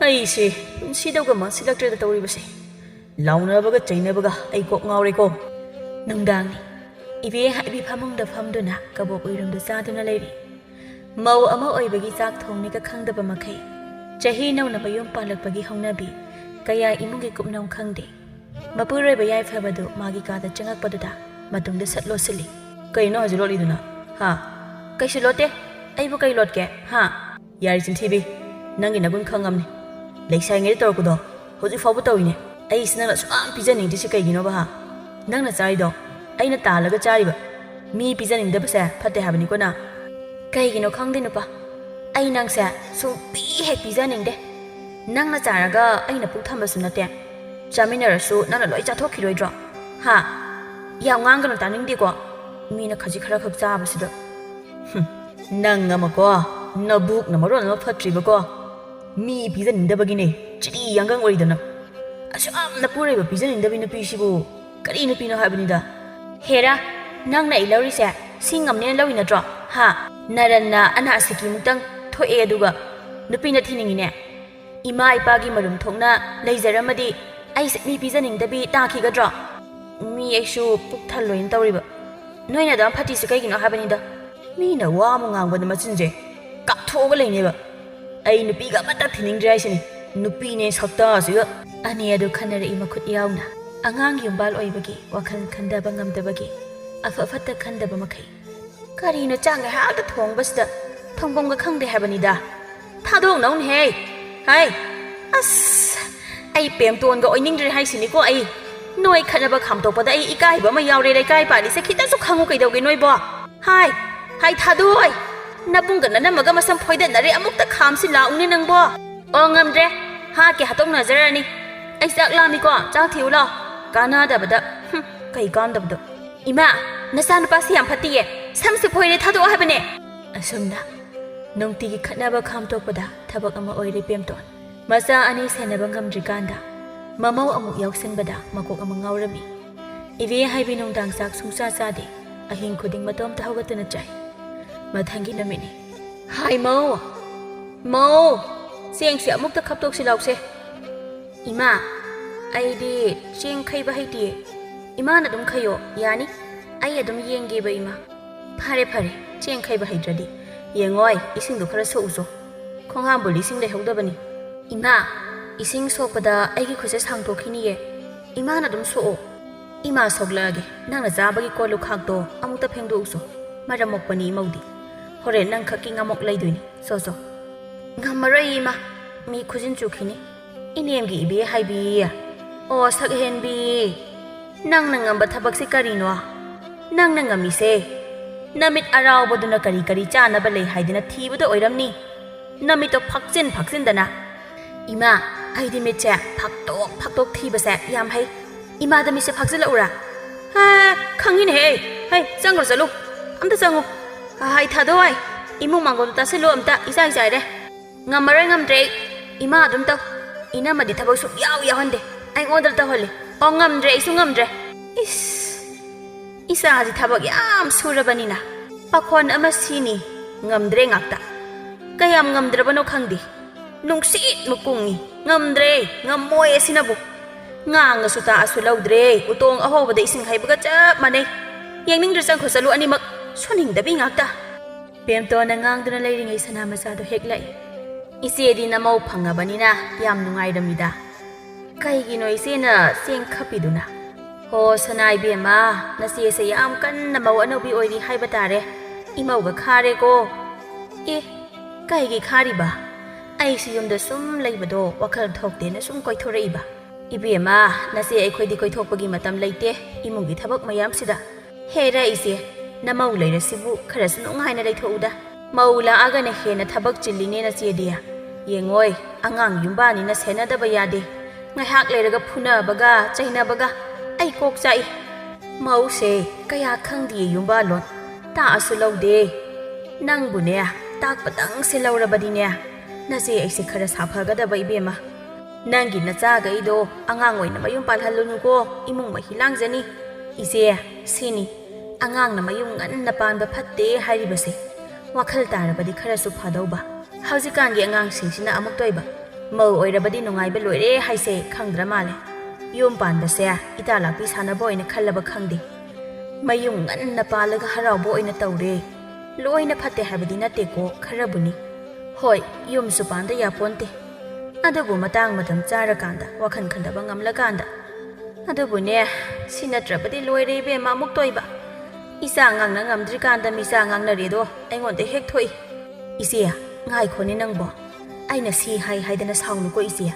Aise punsidawga mansilaktrada tawribase. Launabaga chainabaga ai kok ngaure ko. Nungdangni ibe haibi phamungda phamduna kabok oiramda saduna leiri. Mau ama oibagi chak thongni ka khangdaba makhai. Chahi nauna bayom palakpagi hongnabi kaya imungi kupnam khangde. Mapuroi bayai phabadu magi kada changakpaduda matungda satlo sili. Kaino hajuloliduna ha kaisilote aibu kai lotke ha yari chintibi nangi nagun khangamni leisai ngai torkudo hoji fabu tawine ai isna suam pijaning disi kaigino ba ha nangna charido aina talaga chariba mi pijaning da basa phate habani ko na kaigino khangde nupa ai nangsa su pi he pijaning de nangna charaga aina puk thambasu nate chaminarasu nana loi chathokhiroidro ha ya ngangano taningdi ko mina khaji khara khak chabasido nang amako nabuk namaron no phatriba ko mi pijan indabagine chiri yangang oidana asu amna pureba pijan indabi na pisibu kari na pina habanida hera nang na ilawri se singam ne lawi na dro ha naranna ana asiki mutang thoe aduga nupina thiningine ima ipagi marum thongna leijaramadi ai se mi pijan indabi takhi gadro mi aisu puk thalloin tawriba noina da phati se kai gino habanida Mina wa mo ngangba na machinje kapthoga leineba ai nupi ga mata thiningdrai sini nupi ne sakta siga ani adu khanare imakhut yauna angang yumbal oibagi wakhal khandaba ngamdabagi afa fatta khandaba makai kari na changa ha da thongbasda thongbom ga khangde habanida thadong naun he hai as ai pem ton ga oiningdri hai sini ko ai noi khanaba khamtokpada ai ikai ba ma yaure lai kai pani se khita su khangu kai dawge noi ba hai hai thadoi nabungga namaga masam phoida nare amukta khamsi laungni nangbo ongamdre ha ke hatong nazarani ai sak lami ko chak thiu lo kana da bada kai kan da bada ima nasan pasi yam phatiye samsi phoire thado habane asumna nongti gi khatnaba khamtokpada thabak ama oire pemton masa ani senaba ngamdrikanda mamau amuk yauksanbada makok ama ngaurami ive haibi nongdang sak sungsa sade ahing khuding matom ta hogatana chai Mathangi namini hai mau seng se amuk ta khaptok silauk se ima ai di seng khai ba haiti ima na dum khayo yani ai adum yenge ba ima phare seng khai ba haidradi yengoi ising du khara so uso khongham boli sing le hogda bani ima ising sokpada ai gi khose sang tokhini ye ima na dum so ima soglage nangna jabagi ko lu khak do amuk ta phengdo uso maramok pani maudi hore nang khaki ngamok leiduini so ngamarai ma mi khujin chukhini inem gi ibe haibi o sak henbi nang ngamba thabak se karino nang ngami se namit araw boduna kari chana ba lei haidina thibuda oiramni namit to phaksin dana ima aidi mecha phaktok thiba se yam hai ima da mi se phaksil ura ha khangin he hai changro chalu amta changu hai thadoi imu mangol ta se lo amta isai re ngamarai ngamdre ima adum ta ina madi thabak su yaw hande ai order ta hole o ngamdre isu ngamdre is isa ji thabak yam surabani na pakhon ama sini ngamdre ngakta kayam ngamdrabano khangdi nungsi mukungi ngamdre ngamoy asinabu ngang su ta asu laudre utong ahobada ising haibaga chap mane yengning dresang khosalu animak soning dabi ngakta pemto na ngangduna leiringai sana masado heklai ise di namau phangabani na yam nungai ramida kai gi noi se na seng khapiduna ho sanai bema na se yam kan na mau anobi oiri haiba tare imau ga khare ko e kai gi khari ba ai si yum da sum leibado wakhal thokte na sum koi thorei ba ibema na se ai khoi di koi thokpagi matam leite imungi thabak mayam sida hera ise namau leira sibu khara sunu ngai na leithouda maula aga na he na thabak chilline na che dia yengoi angang yumba ni na sena da ba yade ngaihak leiraga phunabaga chainabaga ai kok chai mause kaya khangdi yumba lon ta asu laude nangbune tak patang se laurabadine nase aise khara saphaga da bai bema nangi nacha gaido angang oina mayum palhalunu ko imung mahilang jani ise sini angang na mayum ngan na pan ba phatte haribase wakhal tarabadi khara su phadauba haujikan gi angang singsina amuk toiba mau oirabadi nungai ba loire haise khangdra male yum pan base ita lakpi sana boina khallaba khangdi mayum ngan na palaga harau boina tawre loina phatte habadi na te ko kharabuni hoi yum su panda ya ponte adubu matang matam chara kanda wakhan khandaba ngamla kanda adubu ne sinatrabadi loire be ma muk toiba isa ngang na ngamdri kanda misa ngang na redo aingon de hek thoi isia ngai khoni nangbo aina si hai haidana saunu ko isia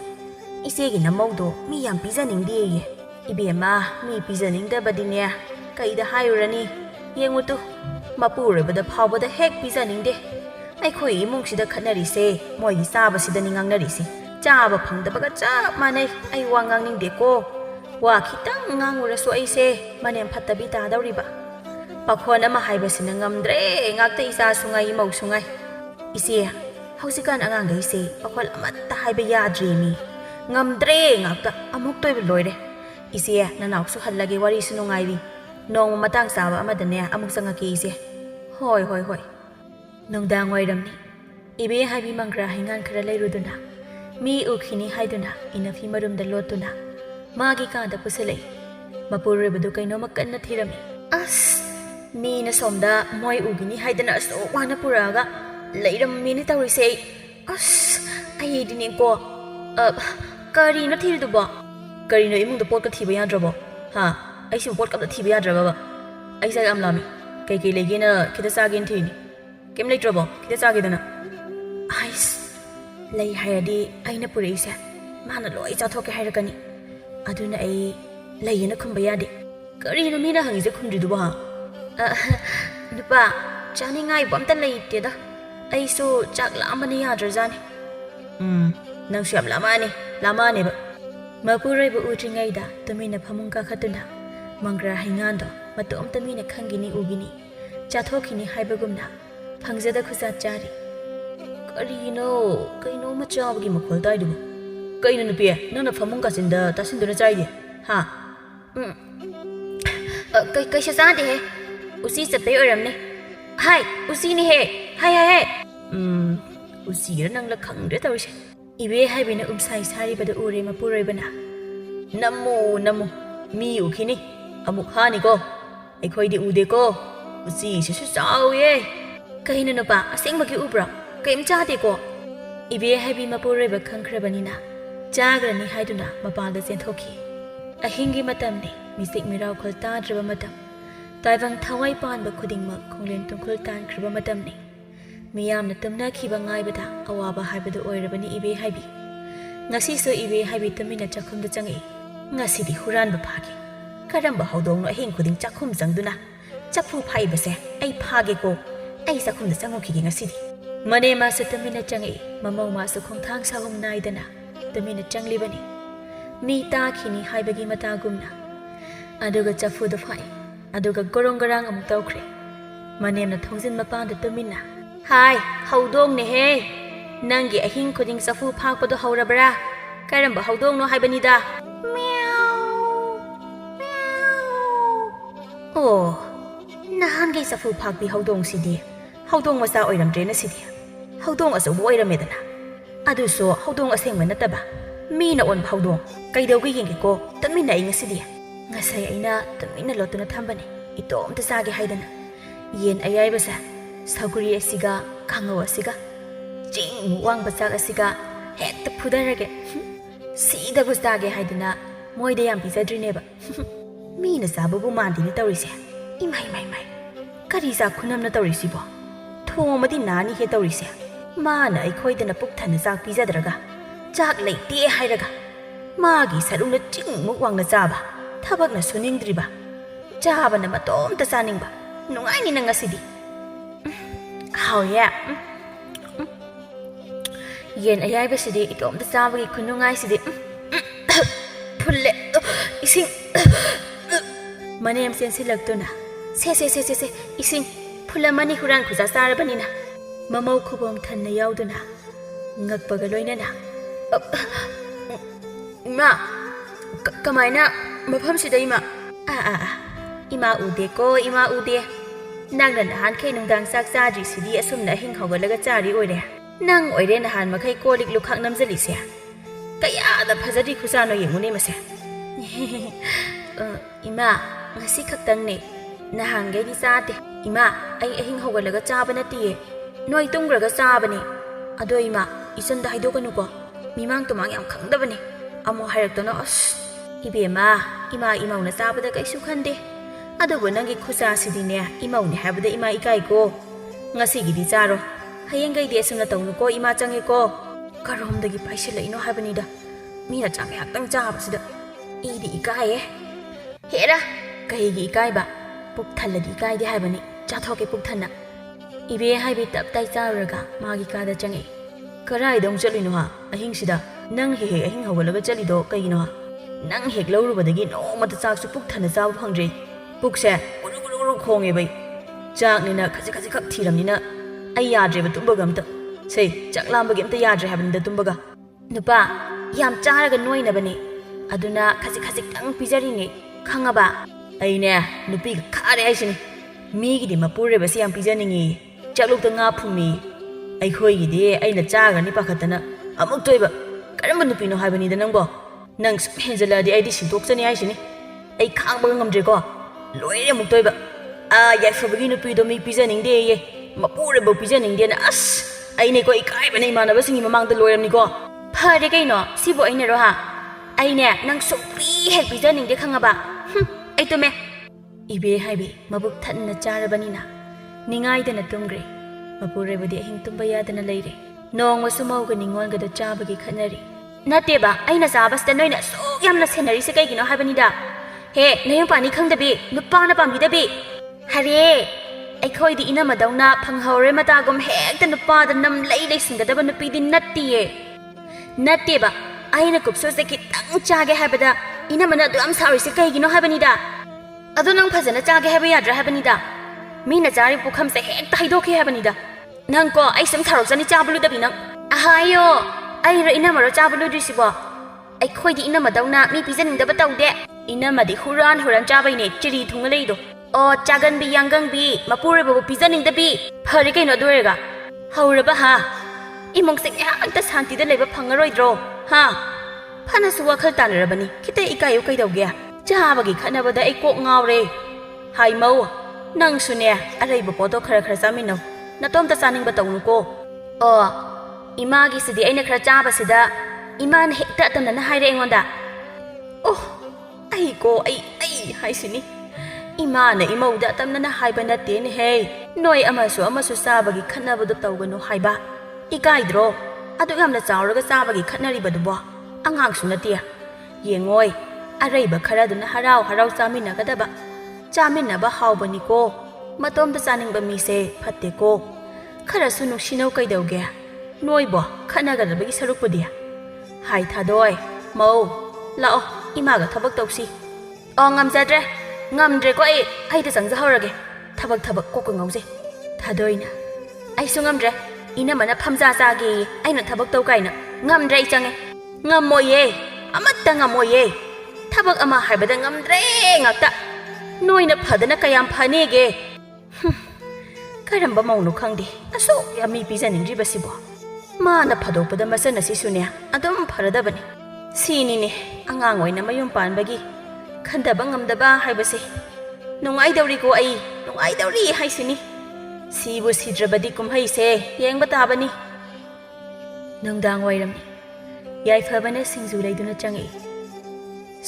ise gi namaudo mi yam pijaning di ye ibema mi pijaning da badine kaida hayurani yengutu mapure bada phawbada hek pijaning de ai khoi imung sida khanari se moi gi saba sida ningang nari se chaba phangdabaga chap manai ai wangang ning de ko wa khitang ngangura so ai se manem phattabi ta dawriba pakhon ama haibasina ngamdre ngakta isa sungai mau sungai ise hausikan angang gai se pakhol amatta haiba yadri mi ngamdre ngakta amuk toy loire ise nanauk su hallage wari sunu ngairi nong matang saba amadane amuk sangaki ise hoi hoi hoi nongdang wairamni ibe haibi mangra hingan khara leiruduna mi ukhini haiduna inafi marumda lotuna magi kanda pusalei mapure badu kaino makanna thirami as mi na somda moi ugini haidana so wana puraga leiram mini tawrise as ai dini ko kari no thirduba kari no imung do pot ka thiba yadrabo ha ai sim pot ka da thiba yadraba ba ai sa amlami kai kai legena kita sagin thini kem leitrobo kita sagidana ais lei hayadi aina pureisa mana loi chathoke hairakani aduna ai leina khumba yade kari no mina hangise khumdriduba ha nupa chani ngai bomta leite da ai so chak lamani yadrajani nang syam lamani ba mapurai bu utringai da tumina phamungka khatuna mangra hingando matom tamina khangini ugini chathokini haibagumna phangjada khusa chari karino kaino machabgi makhol taidu kaino nupi nangna phamungka sinda tasinduna chaide ha kai sha de he usi sape oramne hai usi ni he hai usi nang la khangre tawse ibe haibina umsai sari bada ure mapurai bana namu mi ukhini amuk hani ko aikhoi di ude ko usi se chaw ye kaina no ba aseng magi ubra kaim cha de ko ibe haibi mapurai ba khangkhrabanina chagrani haiduna mapalda chenthoki ahingi matamni misik mirau khol ta draba matam taibang thawai pan ba khudingma khonglen tungkhul tan khriba matamni miyamna tamna khiba ngai bada awaba haibadu oirabani ibe haibi ngasi so ibe haibi tamina chakhumda changi ngasi di huran ba phagi karamba hodong no ahin khuding chakhum changduna chaphu phai base ai phage ko ai sakhumda changoki gi ngasi di mane ma sa tamina changi mamau ma sa khongthang sahum naidana tamina changli bani mi ta khini haibagi mata gumna aduga chaphu da phai aduga gorong garang amuk tawkhre manemna thongjin mapa da tamina hai haudong ne he nangi ahin khuding safu phakpado haurabra karamba haudong no haibanida oh nahangi safu phakbi haudong sidi haudong masa oiramdre na sidi haudong aso oiramedana adu so haudong asengma nataba mina on haudong kaidawgi yenge ko tamina inga sidi ngasai aina tamina lotuna thambani itom ta sage haidana yen ayai basa saguri asiga khangaw asiga ching wang bachak asiga hekta phudarage sida gustage haidana moida yam pizadrineba mina sababu mandini tawrise imai kari sa khunam na tawrisi bo thomadi nani he tawrise mana aikhoidana pukthana chak pijadraga chak leite hairaga magi saruna chingmuk wangna chaba thabakna suningdriba chabana matom ta saningba nungai ni nangasidi how ya yen ayai basidi itom ta chabagi khunungai sidi ꯐꯨꯜꯂꯦ ꯏꯁꯤꯡ ꯃꯅꯦꯝ ꯆꯦꯟꯁꯤꯜꯂꯛꯇꯨꯅ ꯁꯦ ꯏꯁꯤꯡ ꯐꯨꯜꯂꯝꯃꯅꯤ ꯍꯨꯔꯥꯟ ꯈꯨꯖꯥ ꯆꯥꯔꯕꯅꯤꯅ ꯃꯃꯧ ꯈꯨꯕꯣꯝ ꯊꯟꯅ ꯌꯥꯎꯗꯨꯅ ꯉꯛꯄꯒ ꯂꯣꯏꯅꯅ ꯏꯃꯥ ꯀꯃꯥꯏꯅ ꯃꯐꯝꯁꯤꯗ ꯏꯃꯥ ꯏꯃꯥ ꯎꯗꯦꯀꯣ ꯏꯃꯥ ꯎꯗꯦ ꯅꯪꯅ ꯅꯍꯥꯟꯈꯩ ꯅꯨꯡꯗꯥꯡ ꯆꯥꯛ ꯆꯥꯗ꯭ꯔꯤꯁꯤꯗꯤ ꯑꯁꯨꯝꯅ ꯑꯍꯤꯡ ꯍꯧꯒꯠꯂꯒ ꯆꯥꯔꯤ ꯑꯣꯏꯔꯦ ꯅꯪ ꯑꯣꯏꯔꯦ ꯅꯍꯥꯟ ꯃꯈꯩ ꯀꯣꯜ ꯂꯤꯛ ꯂꯨꯈꯥꯛ ꯅꯝꯖꯜꯂꯤꯁꯦ ꯀꯌꯥꯗ ꯐꯖꯔꯤ ꯈꯨꯆꯥꯅꯣ ꯌꯦꯡꯉꯨꯅꯦ ꯃꯁꯦ ꯏꯃꯥ ꯉꯁꯤ ꯈꯛꯇꯪꯅꯦ ꯅꯍꯥꯟꯈꯩꯗꯤ ꯆꯥꯗꯦ ꯏꯃꯥ ꯑꯩ ꯑꯍꯤꯡ ꯍꯧꯒꯠꯂꯒ ꯆꯥꯕ ꯅꯠꯇꯤꯌꯦ ꯅꯣꯏ ꯇꯨꯝꯈ꯭ꯔꯒ ꯆꯥꯕꯅꯦ ꯑꯗꯣ ꯏꯃꯥ ꯏꯆꯟꯗ ꯍꯥꯏꯗꯣꯛꯀꯅꯨꯀꯣ ꯃꯤꯃꯥꯡ ꯇꯨꯃꯥꯡ ꯌꯥꯝ ꯈꯪꯗꯕꯅꯦ ꯑꯃꯨꯛ ꯍꯥꯏꯔꯛꯇꯅ ꯑꯁ ꯏꯕꯦꯝꯃ ꯏꯃꯥ ꯏꯃꯧꯅ ꯆꯥꯕꯗ ꯀꯩꯁꯨ ꯈꯟꯗꯦ ꯑꯗꯨꯕꯨ ꯅꯪꯒꯤ ꯈꯨꯆꯥꯁꯤꯗꯤꯅꯦ ꯏꯃꯧꯅꯦ ꯍꯥꯏꯕꯗ ꯏꯃꯥ ꯏꯀꯥꯏꯀꯣ ꯉꯁꯤꯒꯤꯗꯤ ꯆꯥꯔꯣ ꯍꯌꯦꯡꯒꯩꯗꯤ ꯑꯁꯨꯝꯅ ꯇꯧꯅꯨꯀꯣ ꯏꯃꯥ ꯆꯪꯉꯦꯀꯣ ꯀꯔꯣꯝꯗꯒꯤ ꯄꯥꯏꯁꯤꯜꯂꯛꯏꯅꯣ ꯍꯥꯏꯕꯅꯤꯗ ꯃꯤꯅ ꯆꯥꯛ ꯉꯥꯏꯍꯥꯛꯇꯪ ꯆꯥꯕꯁꯤꯗ ꯏꯗꯤ ꯏꯀꯥꯏꯌꯦ ꯍꯦꯔꯥ ꯀꯩꯒꯤ ꯏꯀꯥꯏꯕ ꯄꯨꯛ ꯊꯜꯂꯗꯤ ꯏꯀꯥꯏꯗꯦ ꯍꯥꯏꯕꯅꯤ ꯆꯥꯊꯣꯛꯀꯦ ꯄꯨꯛ ꯊꯟꯅ ꯏꯕꯦ ꯍꯥꯏꯕꯤ ꯇꯞ ꯇꯥꯏ ꯆꯥꯔꯨꯔꯒ ꯃꯥꯒꯤ ꯀꯥꯗ ꯆꯪꯉꯛꯏ ꯀꯔꯥꯏꯗ ꯑꯃꯨꯛ ꯆꯠꯂꯤꯅꯣ ꯑꯍꯤꯡꯁꯤꯗ ꯅꯪ ꯍꯦꯛ ꯑꯍꯤꯡ ꯍꯧꯒꯠꯂꯒ ꯆꯠꯂꯤꯗꯣ ꯀꯩꯒꯤꯅꯣ ꯅꯪ ꯍꯦꯛ ꯂꯧꯔꯨꯕꯗꯒꯤ ꯅꯣꯡꯃꯇ ꯆꯥꯛꯁꯨ ꯄꯨꯛ ꯊꯟꯅ ꯆꯥꯕ ꯐꯪꯗ꯭ꯔꯦ ꯄꯨꯛꯁꯦ ꯒꯨꯔꯨ ꯒꯨꯔꯨ ꯒꯨꯔꯨ ꯈꯣꯡꯉꯦꯕꯩ ꯆꯥꯛꯅꯤꯅ ꯈꯖꯤꯛꯈꯛ ꯊꯤꯔꯝꯅꯤꯅ ꯑꯩ ꯌꯥꯗ꯭ꯔꯦꯕ ꯇꯨꯝꯕꯒ ꯑꯝꯇ ꯁꯦ ꯆꯥꯛ ꯂꯥꯝꯕꯒꯤ ꯑꯝꯇ ꯌꯥꯗ꯭ꯔꯦ ꯍꯥꯏꯕꯅꯤꯗ ꯇꯨꯝꯕꯒ ꯅꯨꯄꯥ ꯌꯥꯝ ꯆꯥꯔꯒ ꯅꯣꯏꯅꯕꯅꯦ ꯑꯗꯨꯅ ꯈꯖꯤꯛꯇꯪ ꯄꯤꯖꯔꯤꯅꯦ ꯈꯪꯉꯕ ꯑꯩꯅꯦ ꯅꯨꯄꯤꯒ ꯈꯥꯔꯦ ꯍꯥꯏꯁꯤꯅꯤ ꯃꯤꯒꯤꯗꯤ ꯃꯄꯨꯔꯣꯏꯕꯁꯤ ꯌꯥꯝ ꯄꯤꯖꯅꯤꯡꯉꯤ ꯆꯥꯛꯂꯨꯛꯇ ꯉꯥ ꯐꯨꯝꯃꯤ ꯑꯩꯈꯣꯏꯒꯤꯗꯤ ꯑꯩꯅ ꯆꯥꯒ꯭ꯔꯅꯤ ꯄꯥꯈꯠꯇꯅ ꯑꯃꯨꯛ ꯇꯣꯏꯕ ꯀꯔꯝꯕ ꯅꯨꯄꯤꯅꯣ ꯍꯥꯏꯕꯅꯤꯗ ꯅꯪꯕꯣ ꯅꯪ ꯁꯨꯝ ꯍꯦꯟꯖꯜꯂꯛꯑꯗꯤ ꯑꯩꯗꯤ ꯁꯤꯟꯗꯣꯛꯆꯅꯤ ꯍꯥꯏꯁꯤꯅꯤ ꯑꯩ ꯈꯥꯡꯕꯒ ꯉꯝꯗ꯭ꯔꯦꯀꯣ ꯂꯣꯏꯔꯦ ꯑꯃꯨꯛ ꯇꯣꯏꯕ ꯌꯥꯏꯐꯕꯒꯤ ꯅꯨꯄꯤꯗꯣ ꯃꯤ ꯄꯤꯖꯅꯤꯡꯗꯦꯌꯦ ꯃꯄꯨꯔꯣꯏꯕ ꯄꯤꯖꯅꯤꯡꯗꯦꯅ ꯑꯁ ꯑꯩꯅꯦꯀꯣ ꯏꯀꯥꯏꯕꯅ ꯏꯃꯥꯟꯅꯕꯁꯤꯡꯒꯤ ꯃꯃꯥꯡꯗ ꯂꯣꯏꯔꯝꯅꯤꯀꯣ ꯐꯔꯦ ꯀꯩꯅꯣ ꯁꯤꯕꯨ ꯑꯩꯅꯔꯣ ꯑꯩꯅꯦ ꯅꯪ ꯁꯨꯡꯄꯤ ꯍꯦꯛ ꯄꯤꯖꯅꯤꯡꯗꯦ ꯈꯪꯉꯕ ꯑꯩ ꯇꯨꯝꯃꯦ ꯏꯕꯦ ꯍꯥꯏꯕꯤ ꯃꯕꯨꯛ ꯊꯟꯅ ꯆꯥꯔꯕꯅꯤꯅ ꯅꯤꯡꯉꯥꯏꯗꯅ ꯇꯨꯝꯈ꯭ꯔꯦ ꯃꯄꯨꯔꯣꯏꯕꯗꯤ ꯑꯍꯤꯡ ꯇꯨꯝꯕ ꯌꯥꯗꯅ ꯂꯩꯔꯦ ꯅꯣꯡꯃꯁꯨ ꯃꯧꯒ ꯅꯤꯡꯉꯣꯜꯒꯗ ꯆꯥꯕꯒꯤ ꯈꯠꯅꯔꯤ ꯅꯠꯇꯦꯕ ꯑꯩꯅ ꯆꯥꯕꯁꯤꯗ ꯅꯣꯏꯅ ꯑꯁꯨꯛ ꯌꯥꯝꯅ ꯁꯦꯟꯅꯔꯤꯁꯦ ꯀꯩꯒꯤꯅꯣ ꯍꯥꯏꯕꯅꯤꯗ ꯍꯦ ꯅꯌꯨꯝ ꯄꯥꯅꯤ ꯈꯪꯗꯕꯤ ꯅꯨꯄꯥꯅ ꯄꯥꯝꯕꯤꯗꯕꯤ ꯍꯔꯦ ꯑꯩꯈꯣꯏꯗꯤ ꯏꯅꯝꯃꯗꯧꯅ ꯐꯪꯍꯧꯔꯦ ꯃꯇꯥꯒꯨꯝ ꯍꯦꯛꯇ ꯅꯨꯄꯥꯗ ꯅꯝꯂꯩ ꯂꯩꯁꯤꯟꯒꯗꯕ ꯅꯨꯄꯤꯗꯤ ꯅꯠꯇꯤꯌꯦ ꯅꯠꯇꯦꯕ ꯑꯩꯅ ꯀꯨꯞꯁꯨꯁꯦ ꯈꯤꯇꯪ ꯆꯥꯒꯦ ꯍꯥꯏꯕꯗ ꯏꯅꯝꯃꯅ ꯑꯗꯨ ꯌꯥꯝ ꯁꯥꯎꯔꯤꯁꯦ ꯀꯩꯒꯤꯅꯣ ꯍꯥꯏꯕꯅꯤꯗ ꯑꯗꯣ ꯅꯪ ꯐꯖꯅ ꯆꯥꯒꯦ ꯍꯥꯏꯕ ꯌꯥꯗ꯭ꯔꯥ ꯍꯥꯏꯕꯅꯤꯗ ꯃꯤꯅ ꯆꯥꯔꯤ ꯄꯨꯈꯝꯁꯦ ꯍꯦꯛꯇ ꯍꯩꯗꯣꯛꯈꯤ ꯍꯥꯏꯕꯅꯤꯗ ꯅꯪꯀꯣ ꯑꯩ ꯁꯨꯝ ꯁꯥꯎꯔꯛꯆꯅꯤ ꯆꯥꯕ ꯂꯨꯗꯕꯤ ꯅꯪ ꯑꯍꯥꯌꯣ ꯑꯩꯔꯣ ꯏꯅꯝꯃꯔꯣ ꯆꯥꯕ ꯂꯨꯗ꯭ꯔꯤꯁꯤꯕꯣ ꯑꯩꯈꯣꯏꯗꯤ ꯏꯅꯝꯃꯗꯧꯅ ꯃꯤ ꯄꯤꯖꯅꯤꯡꯗꯕ ꯇꯧꯗꯦ ꯏꯅꯝꯃꯗꯤ ꯍꯨꯔꯥꯟ ꯆꯥꯕꯩꯅꯦ ꯆꯤꯔꯤ ꯊꯨꯡꯉ ꯂꯩꯗꯣ ꯑꯣ ꯆꯥꯒꯟꯕꯤ ꯌꯥꯡꯒꯪꯕꯤ ꯃꯄꯨꯔꯣꯏꯕꯕꯨ ꯄꯤꯖꯅꯤꯡꯗꯕꯤ ꯐꯔꯦ ꯀꯩꯅꯣ ꯑꯗꯨ ꯑꯣꯏꯔꯒ ꯍꯧꯔꯕ ꯏꯃꯨꯡꯁꯦ ꯉꯥꯏꯍꯥꯛꯇ ꯁꯥꯟꯇꯤꯗ ꯂꯩꯕ ꯐꯪꯉꯔꯣꯏꯗ꯭ꯔꯣ ꯐꯅꯁꯨ ꯋꯥꯈꯜ ꯇꯥꯟꯅꯔꯕꯅꯤ ꯈꯤꯇ ꯏꯀꯥꯏꯌꯨ ꯀꯩꯗꯧꯒꯦ ꯆꯥꯕꯒꯤ ꯈꯠꯅꯕꯗ ꯑꯩ ꯀꯣꯛ ꯉꯥꯎꯔꯦ ꯍꯥꯏ ꯃꯧ ꯅꯪꯁꯨꯅꯦ ꯑꯔꯩꯕ ꯄꯣꯠꯇꯣ ꯈꯔ ꯆꯥꯃꯤꯟꯅꯧ ꯅꯇꯣꯝꯇ ꯆꯥꯅꯤꯡꯕ ꯇꯧꯅꯨꯀꯣ ꯑꯣ ꯏꯃꯥꯒꯤꯁꯤꯗꯤ ꯑꯩꯅ ꯈꯔ ꯆꯥꯕꯁꯤꯗ ꯏꯃꯥꯅ ꯍꯦꯛꯇ ꯑꯇꯝꯅꯅ ꯍꯥꯏꯔꯦ ꯑꯩꯉꯣꯟꯗ ꯑꯣ ꯑꯩ ꯍꯥꯏꯁꯤꯅꯤ 이마나 이모우다 땀나나 하이바 나띠엔 헤이 너희 아마수 싸바기 칸나보도 떠오가노 하이바 이까이드로 아도 얌나 짜오르가 싸바기 칸나리바도 뭐 앙항수 나띠야 옌고이 아레이바 카라도나 하라우 짜미나가다바 짜미나바 하우바니고 마톰다 짜닝바 미세 팟데고 카라수 눅시노 까이다오게 너희보 칸나가다바기 서룩보디야 하이 타도이 모우 라오 이마가 타박 떡시 ngam자드레 ngamdre ko ai ta sangja horage thabak ko ngauze thadoina ai su ngamdre ina mana phamja sa gi ai na thabak tau kaina ngamdre ai change ngamoye amatta ngamoye thabak ama haibada ngamdre ngakta noina phadana kayam phanege karamba maunu khangdi aso yami pijaning ri basibo mana phadokpada masana sisune adum pharadabani sini ne angang oina mayum panbagi ꯈꯟꯗꯕ ꯉꯝꯗꯕ ꯍꯥꯏꯕꯁꯦ ꯅꯨꯡꯉꯥꯏꯗꯧꯔꯤꯀꯣ ꯑꯩ ꯅꯨꯡꯉꯥꯏꯗꯧꯔꯤ ꯍꯥꯏꯁꯤꯅꯤ ꯁꯤꯕꯨ ꯁꯤꯗ꯭ꯔꯕꯗꯤ ꯀꯨꯝꯍꯩꯁꯦ ꯌꯦꯡꯕ ꯇꯥꯕꯅꯤ ꯅꯨꯡꯗꯥꯡ ꯋꯥꯏꯔꯝꯅꯤ ꯌꯥꯏꯐꯕꯅ ꯁꯤꯡꯖꯨ ꯂꯩꯗꯨꯅ ꯆꯪꯉꯛꯏ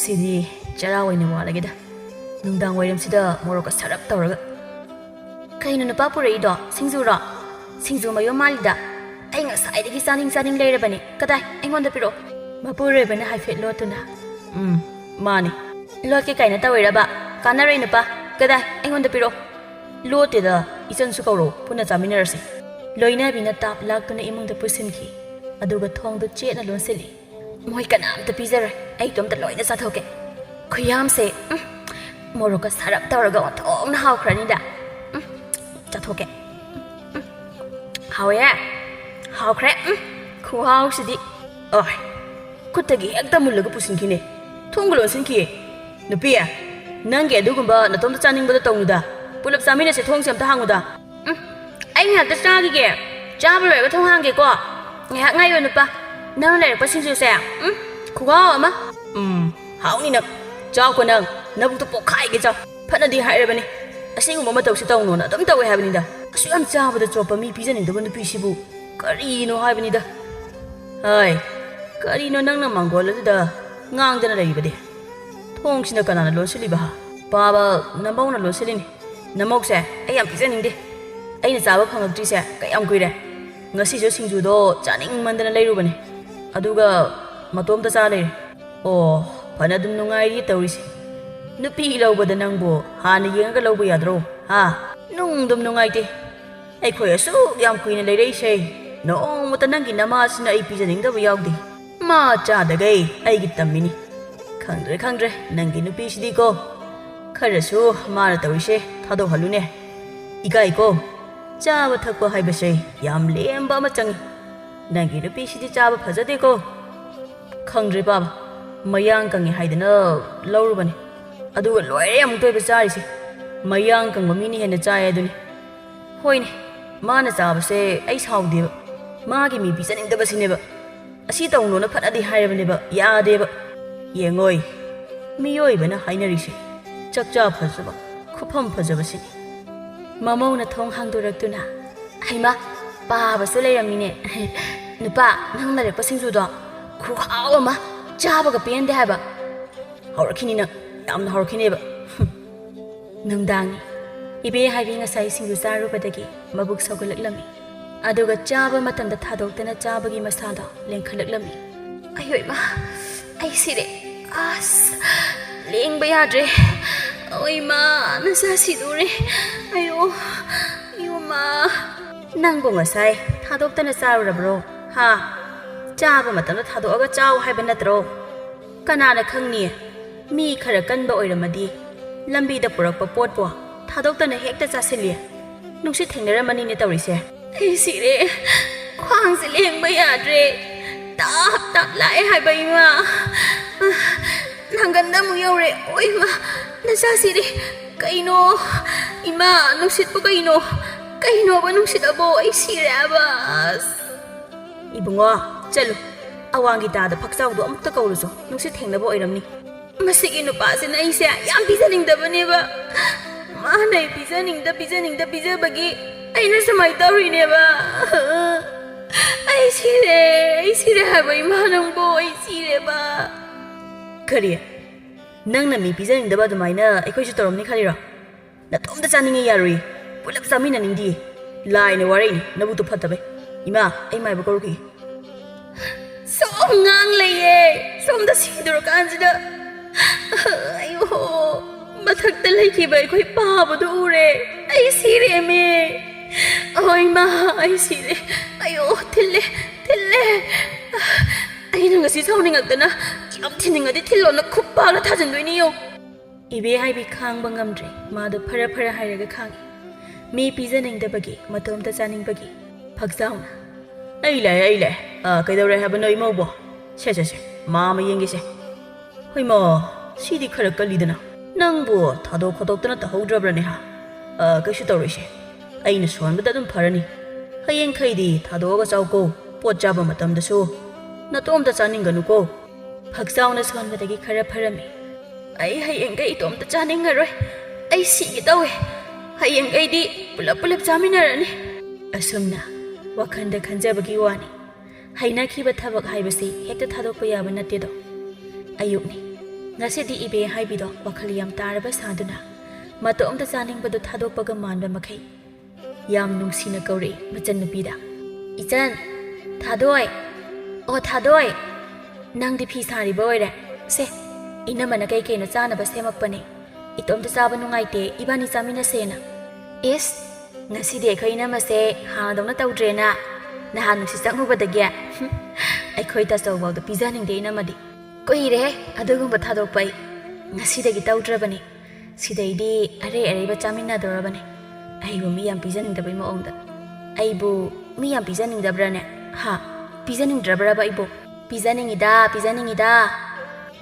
ꯁꯤꯗꯤ ꯆꯔꯥ ꯑꯣꯏꯅ ꯋꯥꯠꯂꯒꯦꯗ ꯅꯨꯡꯗꯥꯡ ꯋꯥꯏꯔꯝꯁꯤꯗ ꯃꯣꯔꯣꯛꯀ ꯁꯔꯞ ꯇꯧꯔꯒ ꯀꯩꯅꯣ ꯅꯨꯄꯥ ꯄꯨꯔꯛꯏꯗꯣ ꯁꯤꯡꯖꯨꯔꯣ ꯁꯤꯡꯖꯨ ꯃꯌꯣꯝ ꯃꯥꯜꯂꯤꯗ ꯑꯩ ꯉꯁꯥꯏꯗꯒꯤ ꯆꯥꯅꯤꯡ ꯂꯩꯔꯕꯅꯤ ꯀꯗꯥꯏ ꯑꯩꯉꯣꯟꯗ ꯄꯤꯔꯛꯑꯣ ꯃꯄꯨꯔꯣꯏꯕꯅ ꯍꯥꯏꯐꯦꯠ ꯂꯣꯠꯇꯨꯅ ꯃꯥꯅꯤ ꯂꯣꯠꯀꯦ ꯀꯥꯏꯅ ꯇꯧꯔꯤꯔꯕ ꯀꯥꯟꯅꯔꯣꯏ ꯅꯨꯄꯥ ꯀꯗꯥꯏ ꯑꯩꯉꯣꯟꯗ ꯄꯤꯔꯛꯑꯣ ꯂꯣꯠꯇꯦꯗ ꯏꯆꯟꯁꯨ ꯀꯧꯔꯣ ꯄꯨꯟꯅ ꯆꯥꯃꯤꯟꯅꯔꯁꯤ ꯂꯣꯏꯅꯕꯤꯅ ꯇꯥꯞ ꯂꯥꯛꯇꯨꯅ ꯏꯃꯨꯡꯗ ꯄꯨꯁꯤꯟꯈꯤ ꯑꯗꯨꯒ ꯊꯣꯡꯗꯨ ꯆꯦꯠꯅ ꯂꯣꯟꯁꯤꯜꯂꯤ Moi kanamta pizaroi. Ai tomta loina sathoke. Khuyamse. Moroka sarap tawraga onthongna hawkranida. Chathoke. Hawe. Hawkre. Khuhawsidi. Oi. Kutagi ekta mullaga pusinkine. Thonglo sinki. Nupiya. Nange adugumba natomta chaningbada tawnuda. Pulap samina se thongse amta hanguda. Ai ngakta chagige. Chaba loiga thong hange ko. Ngak ngayo nupa. Nang leirpa singju se. Khugaw ama. Hauni nak. Chaw ko nang. Nabukta pokhai ge chaw. Phanadi hairabani. Asiguma matawsi tawnona adum tawe habanida. Asu am chabada chopa mi pijaningdaba nupisibu. Karino habanida. Hai. Karino nangna mangol aduda ngangdana leibade. Thongsina kanana lonsiliba ha. Baba nambawna lonsilini. Namokse ai am pijaningde. Aina chaba phangaktrise kayam kuire. Ngasi jo singjudo chaning mandana leirubani. Aduga matomta cha leire. Oh, phana dum nungai ri tawrisi. Nupi lawbada nangbo hana yenga lawba yadro. Ha, nung dum nungai te. Ai khoi asu yam kuina leirei sei. No muta nangi namasina ai pijaningdaba yawdi. Ma chadagai ai gi tammini. Khangdre nangi nupi sidi ko. Kharasu mara tawrise thado halune. Igai ko. Chaba thakpa haibase yam lemba ma changi. Nangi nupi sidi chaba phajade ko. Khangdre baba mayang kangi haidana lawrubani. Aduga loire amuk toiba charisi. Mayang kangba mini hena chai aduni. Hoine mana chabase ai saudeba. Magi mi pijaningdaba sineba. Asi tawnona phanadi hairabaneba yadeba. Yengoi miyoibana hainarise. Chakcha phajaba khupam phajaba sini. Mamona thong hangdoraktuna. Haima baba su leiramine. Nupa nang larekpa singjudo khuhaw ama chabaga pende haba. Hawrakini na yamna hawrakineba. Nungdangi ibe haibi ngasai singju charubadagi mabuk saugalaklammi. Aduga chaba matamda thadoktana chabagi masada lengkhalaklammi. Ayoima ai sire as lengba yadre. Oima nasa sidure. Ayo yuma nangbo ngasai thadoktana charurabro. Ha chaba matamda thadoga chaw haiba natro. Kanana khangni mi khara kanba oiramadi lambida purakpa potpo thadoktana hekta chasili. Nungsi thengnaramani ne tawrise. Ai sire khwang se lengba yadre. Tap lai haiba ima. Nanganda mu yore. Oima nasa sire kaino ima nungsit po kaino. Kaino ba nungsit abo ai sire abas. Ibungo chalo awangi tada phakchawdo amukta kawruso nungsit thengnaba oiramni. Masigi nupasina aise yam pijaningdabaneba. Manai pijaningda aina samai tawrineba. Ai sire haba ima nangbo ai sire ba. Kariya nangna mi pijaningdaba adumaina aikhoisu tawramni khalira. Natomda chaninge yarui pulap chaminaningdi laine wareini nabutu phatabe. Ima ai maiba karuki. Som ngang leye somda siduro kanjida. Ayo mathakta laikhiba aikoi pabadu ure. Ai sire me. Oi ma ai sire. Ayo thille. Ai ngasi sauningakdana yam thiningadi thillona khuppa thajandoini yo. Ibe haibi khangba ngamdre madu phara hairaga khangi. Mi pijaningdabagi matomta chaningbagi phakjauna. Ai lai kaidawre haba noi maubo. Se mama yengise. Hoima sidi khara kalidana. Nangbo thado khodoktana tahaudrabrane ha. Kaishu tawrise. Aina sonbada dum pharani. Hayeng khaidi thadoga chawko pot jaba matamdasu natomta chaninganu ko. Phakjauna sonbadagi khara pharami. Ai hayeng kai tomta chaningaroi. Ai sigi tawe. Hayeng kai di pulap chaminarani. Asumna wakhanda khanjabagi wani. Haina khiba thabak haibasi hekta thadokpa yaba natedo. Ayukni ngasidi ibe haibido wakhal yam taraba saduna matomta chaningbadu thadokpaga manba makhai yam nungsina kauri machan nupida. Ichan thadoi o thadoi nangdi phi sari boire se ina mana kai kai na chana ba semakpane itomta chaba nungaite ibani chamina sena. Is ngasidi khaina mase ha dongna tawdrena nahan nusi changhubadagi ꯑꯩꯈꯣꯏ ꯇꯥꯆꯧꯕꯥꯎꯗ ꯄꯤꯖꯅꯤꯡꯗꯦ ꯏꯅꯝꯃꯗꯤ ꯀꯨꯏꯔꯦ ꯑꯗꯨꯒꯨꯝꯕ ꯊꯥꯗꯣꯛꯄ ꯑꯩ ꯉꯁꯤꯗꯒꯤ ꯇꯧꯗ꯭ꯔꯕꯅꯤ ꯁꯤꯗꯩꯗꯤ ꯑꯔꯩ ꯑꯔꯩꯕ ꯆꯥꯃꯤꯟꯅꯗꯧꯔꯕꯅꯤ ꯑꯩꯕꯨ ꯃꯤ ꯌꯥꯝ ꯄꯤꯖꯅꯤꯡꯗꯕꯩ ꯃꯑꯣꯡꯗ ꯑꯩꯕꯨ ꯃꯤ ꯌꯥꯝ ꯄꯤꯖꯅꯤꯡꯗꯕ꯭ꯔꯥꯅꯦ ꯍꯥ ꯄꯤꯖꯅꯤꯡꯗ꯭ꯔꯕ꯭ꯔꯕ ꯑꯩꯕꯨ ꯄꯤꯖꯅꯤꯡꯉꯤꯗ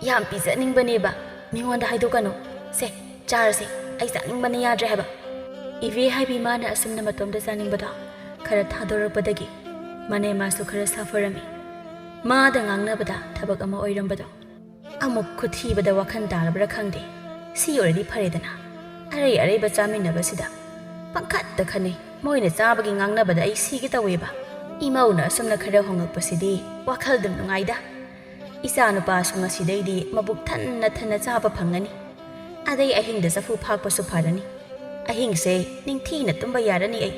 ꯌꯥꯝ ꯄꯤꯖꯅꯤꯡꯕꯅꯦꯕ ꯃꯤꯉꯣꯟꯗ ꯍꯥꯏꯗꯣꯛꯀꯅꯨ ꯁꯦ ꯆꯥꯔꯁꯦ ꯑꯩ ꯆꯥꯅꯤꯡꯕꯅ ꯌꯥꯗ꯭ꯔꯦ ꯍꯥꯏꯕ ꯏꯕꯦ ꯍꯥꯏꯕꯤ ꯃꯥꯅ ꯑꯁꯨꯝꯅ ꯃꯇꯣꯝꯗ ꯆꯥꯅꯤꯡꯕꯗꯣ ꯈꯔ ꯊꯥꯗꯣꯔꯛꯄꯗꯒꯤ ꯃꯅꯦꯃꯥꯁꯨ ꯈꯔ ꯁꯥꯐꯔꯝꯃꯤ ꯃꯥꯗ ꯉꯥꯡꯅꯕꯗ ꯊꯕꯛ ꯑꯃ ꯑꯣꯏꯔꯝꯕꯗꯣ ꯑꯃꯨꯛ ꯈꯨꯊꯤꯕꯗ ꯋꯥꯈꯜ ꯇꯥꯔꯕ꯭ꯔꯥ ꯈꯪꯗꯦ ꯁꯤ ꯑꯣꯏꯔꯗꯤ ꯐꯔꯦꯗꯅ ꯑꯔꯩ ꯑꯔꯩꯕ ꯆꯥꯃꯤꯟꯅꯕꯁꯤꯗ ꯄꯪꯈꯠꯇ ꯈꯟꯅꯩ ꯃꯣꯏꯅ ꯆꯥꯕꯒꯤ ꯉꯥꯡꯅꯕꯗ ꯑꯩ ꯁꯤꯒꯦ ꯇꯧꯋꯦꯕ ꯏꯃꯧꯅ ꯑꯁꯨꯝꯅ ꯈꯔ ꯍꯣꯡꯉꯛꯄꯁꯤꯗꯤ ꯋꯥꯈꯜꯗꯨꯝ ꯅꯨꯡꯉꯥꯏꯗ ꯏꯆꯥ ꯅꯨꯄꯥꯁꯨ ꯉꯁꯤꯗꯩꯗꯤ ꯃꯕꯨꯛ ꯊꯟꯅ ꯊꯟꯅ ꯆꯥꯕ ꯐꯪꯒꯅꯤ ꯑꯗꯩ ꯑꯍꯤꯡꯗ ꯆꯐꯨ ꯐꯥꯛꯄꯁꯨ ꯐꯔꯅꯤ ꯑꯍꯤꯡꯁꯦ ꯅꯤꯡꯊꯤꯅ ꯇꯨꯝꯕ ꯌꯥꯔꯅꯤ ꯑꯩ